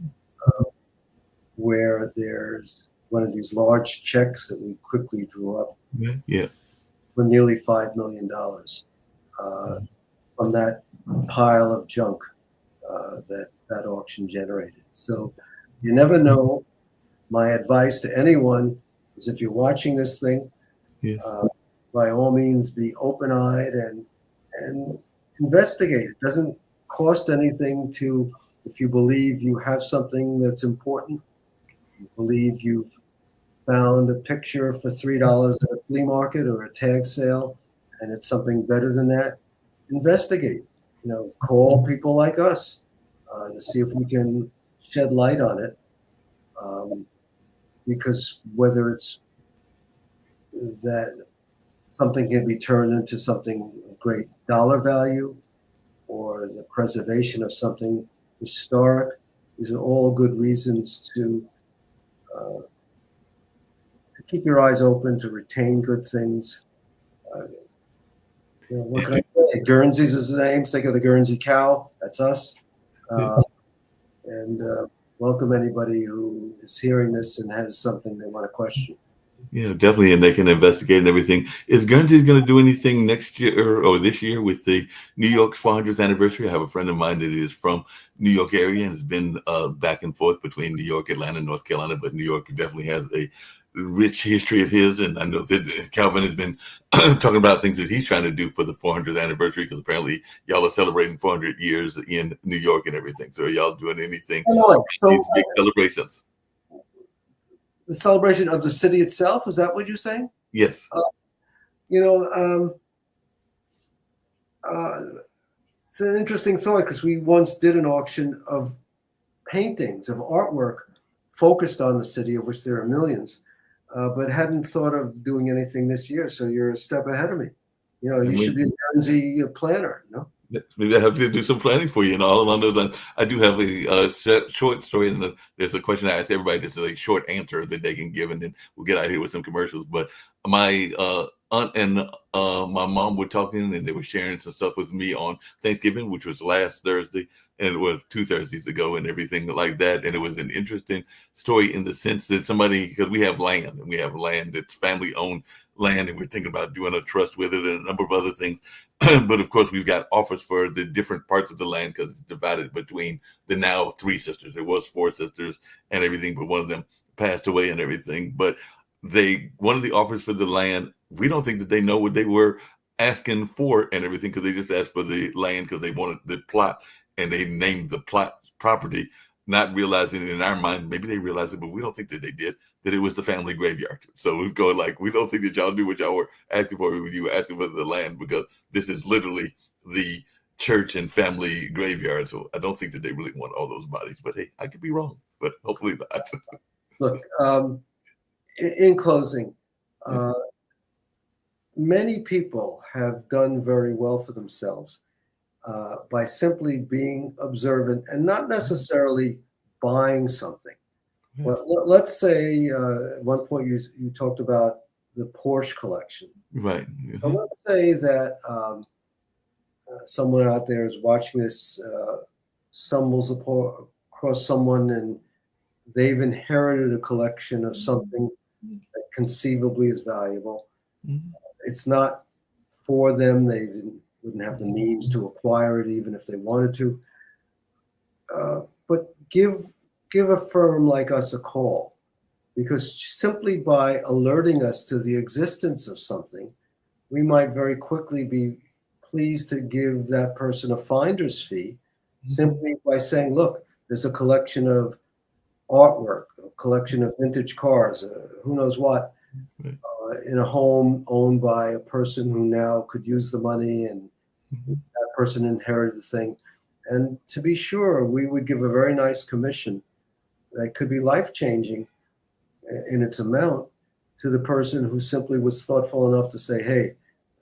Where there's one of these large checks that we quickly drew up for nearly $5 million from that pile of junk that auction generated. So you never know. My advice to anyone is, if you're watching this thing, by all means be open-eyed and investigate. It doesn't cost anything to, if you believe you have something that's important, you believe you've found a picture for $3 at a flea market or a tag sale, and it's something better than that, investigate. Call people like us to see if we can shed light on it. Because whether it's that something can be turned into something of great dollar value, or the preservation of something historic, these are all good reasons to keep your eyes open, to retain good things. What can I say? Guernseys is the name. Think of the Guernsey cow. That's us. And welcome anybody who is hearing this and has something they want to question. Yeah, definitely, and they can investigate and everything. Is Guernsey going to do anything next year or this year with the New York's 400th anniversary? I have a friend of mine that is from New York area and has been back and forth between New York, Atlanta, North Carolina, but New York definitely has a rich history of his, and I know that Calvin has been talking about things that he's trying to do for the 400th anniversary, because apparently y'all are celebrating 400 years in New York and everything. So are y'all doing anything? These big celebrations? The celebration of the city itself, is that what you're saying? Yes. Uh, it's an interesting thought because we once did an auction of paintings, of artwork focused on the city, of which there are millions, but hadn't thought of doing anything this year. So you're a step ahead of me. You know, I you should mean, be a Guernsey planner. You know, maybe I have to do some planning for you and all along those lines. I do have a short story, and there's a question I ask everybody. This is a short answer that they can give, and then we'll get out of here with some commercials. But my aunt and my mom were talking, and they were sharing some stuff with me on Thanksgiving, which was last Thursday, and it was 2 Thursdays ago, and everything like that. And it was an interesting story in the sense that somebody, because we have land, and we have land that's family owned land, and we're thinking about doing a trust with it and a number of other things. But of course, we've got offers for the different parts of the land because it's divided between the now three sisters. There was four sisters and everything, but one of them passed away and everything. But one of the offers for the land, we don't think that they know what they were asking for and everything because they just asked for the land because they wanted the plot and they named the plot property, not realizing in our mind, maybe they realized it, but we don't think that they did, that it was the family graveyard. So we go like, we don't think that y'all do what y'all were asking for when you were asking for the land because this is literally the church and family graveyard. So I don't think that they really want all those bodies. But hey, I could be wrong, but hopefully not. look. In closing, Yeah. uh, many people have done very well for themselves by simply being observant and not necessarily buying something. Yes. Well, let's say at one point you talked about the Porsche collection. Right. So Mm-hmm. let's say that someone out there is watching this, stumbles across someone, and they've inherited a collection of something that conceivably is valuable. Mm-hmm. It's not for them; they wouldn't have the means to acquire it, even if they wanted to. But give a firm like us a call, because simply by alerting us to the existence of something, we might very quickly be pleased to give that person a finder's fee simply by saying, look, there's a collection of artwork, a collection of vintage cars, who knows what, Right. in a home owned by a person who now could use the money, and Mm-hmm. that person inherited the thing. And to be sure, we would give a very nice commission that could be life changing in its amount to the person who simply was thoughtful enough to say, hey,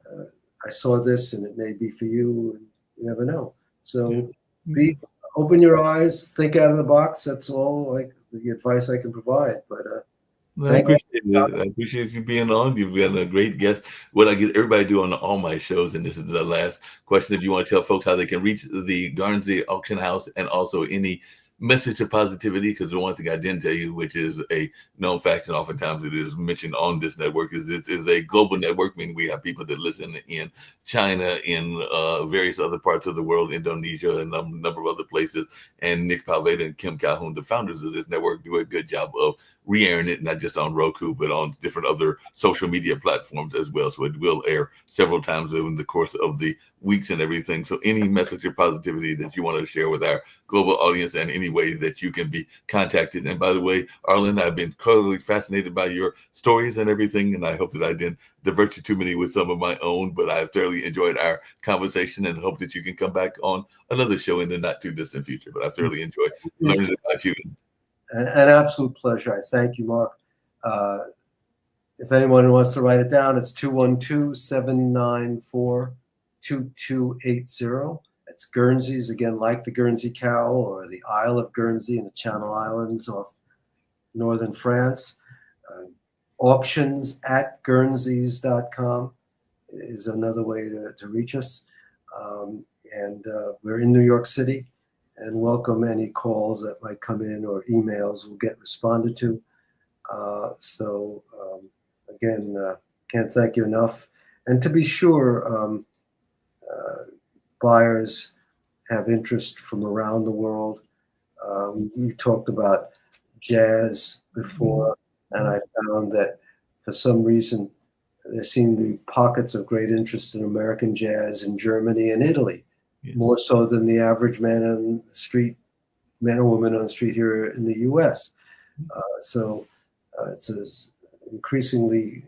uh, I saw this and it may be for you. And you never know. Yeah. So Mm-hmm. be open your eyes, think out of the box. That's all like the advice I can provide. But No, I thank you. appreciate it. I appreciate you being on. You've been a great guest. What I get everybody do on all my shows, and this is the last question. If you want to tell folks how they can reach the Guernsey Auction House and also any message of positivity, because the one thing I didn't tell you, which is a known fact, and oftentimes it is mentioned on this network, is it is a global network, meaning we have people that listen in China, in various other parts of the world, Indonesia, and a number of other places. And Nick Palveda and Kim Calhoun, the founders of this network, do a good job of re-airing it, not just on Roku, but on different other social media platforms as well. So it will air several times in the course of the weeks and everything. So any message of positivity that you want to share with our global audience and any way that you can be contacted. And by the way, Arlen, I've been totally fascinated by your stories and everything, and I hope that I didn't divert you too many with some of my own, but I've thoroughly enjoyed our conversation and hope that you can come back on another show in the not too distant future. But I thoroughly enjoyed It's learning about you. an absolute pleasure. I thank you, Mark. Uh, if anyone wants to write it down, it's 212-794-2280. It's Guernsey's, again, like the Guernsey cow or the Isle of Guernsey in the Channel Islands off northern France. Auctions at Guernseys.com is another way to reach us. And we're in New York City, and welcome any calls that might come in or emails will get responded to. Again, can't thank you enough. And to be sure, buyers have interest from around the world. We talked about jazz before, and I found that for some reason there seem to be pockets of great interest in American jazz in Germany and Italy, Yes. more so than the average man on the street, man or woman on the street here in the U.S. It's an increasingly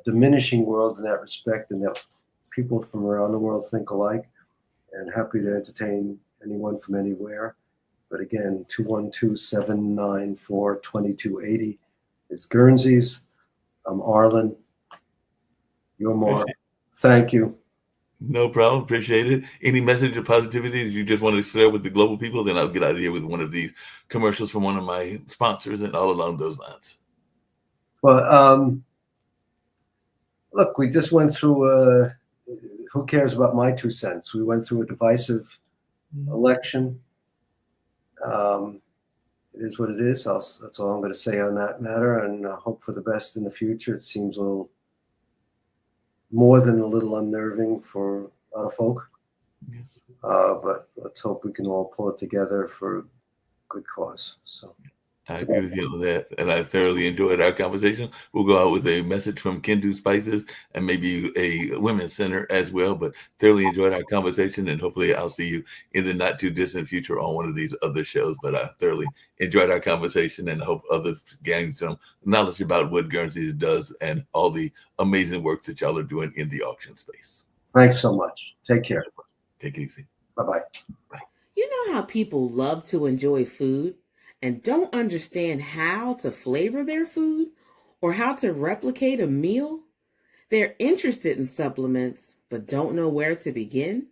diminishing world in that respect, and that people from around the world think alike, and happy to entertain anyone from anywhere. But again, 212-794-2280 is Guernsey's. I'm Arlen. You're Mark. Appreciate Thank you. No problem. Appreciate it. Any message of positivity that you just want to share with the global people? Then I'll get out of here with one of these commercials from one of my sponsors and all along those lines. Well, look, we just went through, who cares about my 2 cents? We went through a divisive election. It is what it is. That's all I'm going to say on that matter, and hope for the best in the future. It seems a little more than a little unnerving for a lot of folk. Yes. But let's hope we can all pull it together for a good cause. So I agree with you on that, and I thoroughly enjoyed our conversation. We'll go out with a message from Can Do Spices and maybe a women's center as well, but thoroughly enjoyed our conversation, and hopefully I'll see you in the not too distant future on one of these other shows. But I thoroughly enjoyed our conversation and hope others gain some knowledge about what Guernsey does and all the amazing work that y'all are doing in the auction space. Thanks so much. Take care. Take it easy. Bye-bye. Bye. You know how people love to enjoy food and don't understand how to flavor their food or how to replicate a meal? They're interested in supplements but don't know where to begin?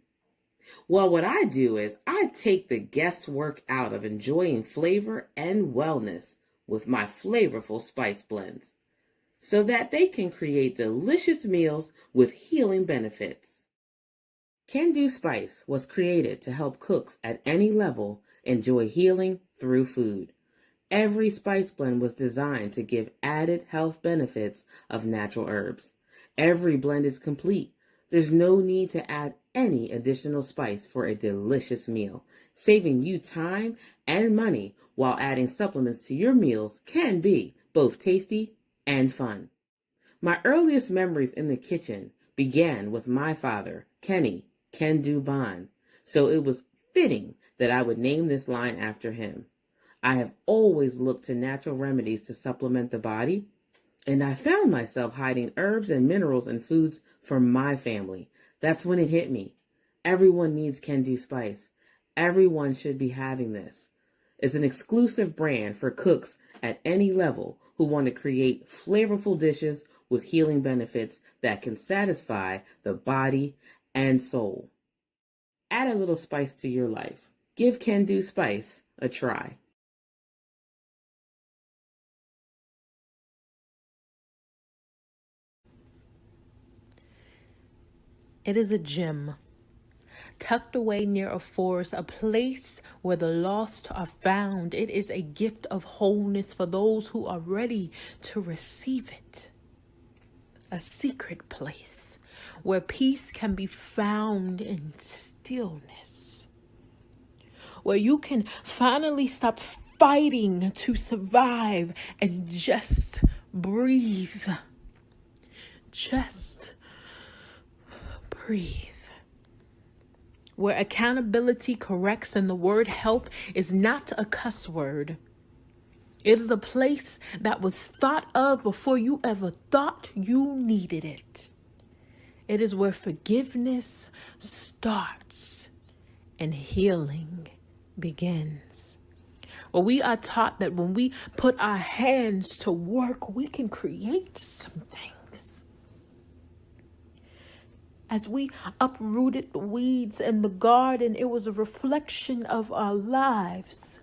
Well, what I do is I take the guesswork out of enjoying flavor and wellness with my flavorful spice blends so that they can create delicious meals with healing benefits. Can Do Spice was created to help cooks at any level enjoy healing through food. Every spice blend was designed to give added health benefits of natural herbs. Every blend is complete. There's no need to add any additional spice for a delicious meal. Saving you time and money while adding supplements to your meals can be both tasty and fun. My earliest memories in the kitchen began with my father, Kenny Can Do Bond, so it was fitting that I would name this line after him. I have always looked to natural remedies to supplement the body, and I found myself hiding herbs and minerals in foods for my family. That's when it hit me. Everyone needs Can Do Spice. Everyone should be having this. It's an exclusive brand for cooks at any level who want to create flavorful dishes with healing benefits that can satisfy the body and soul. Add a little spice to your life. Give Can Do Spice a try. It is a gem, tucked away near a forest, a place where the lost are found. It is a gift of wholeness for those who are ready to receive it. A secret place where peace can be found in stillness, where you can finally stop fighting to survive and just breathe. Just breathe. Where accountability corrects and the word help is not a cuss word. It is the place that was thought of before you ever thought you needed it. It is where forgiveness starts and healing begins. Well, we are taught that when we put our hands to work, we can create some things. As we uprooted the weeds in the garden, it was a reflection of our lives.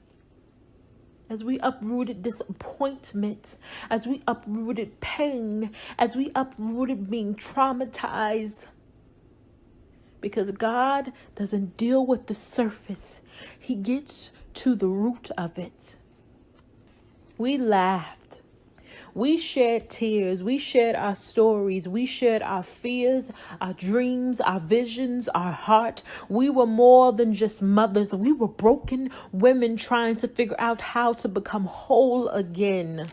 As we uprooted disappointment, as we uprooted pain, as we uprooted being traumatized. Because God doesn't deal with the surface. He gets to the root of it. We laughed. We shared tears. We shared our stories. We shared our fears, our dreams, our visions, our heart. We were more than just mothers. We were broken women trying to figure out how to become whole again.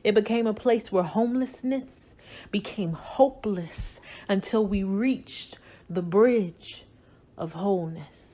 It became a place where homelessness became hopeless until we reached the bridge of wholeness.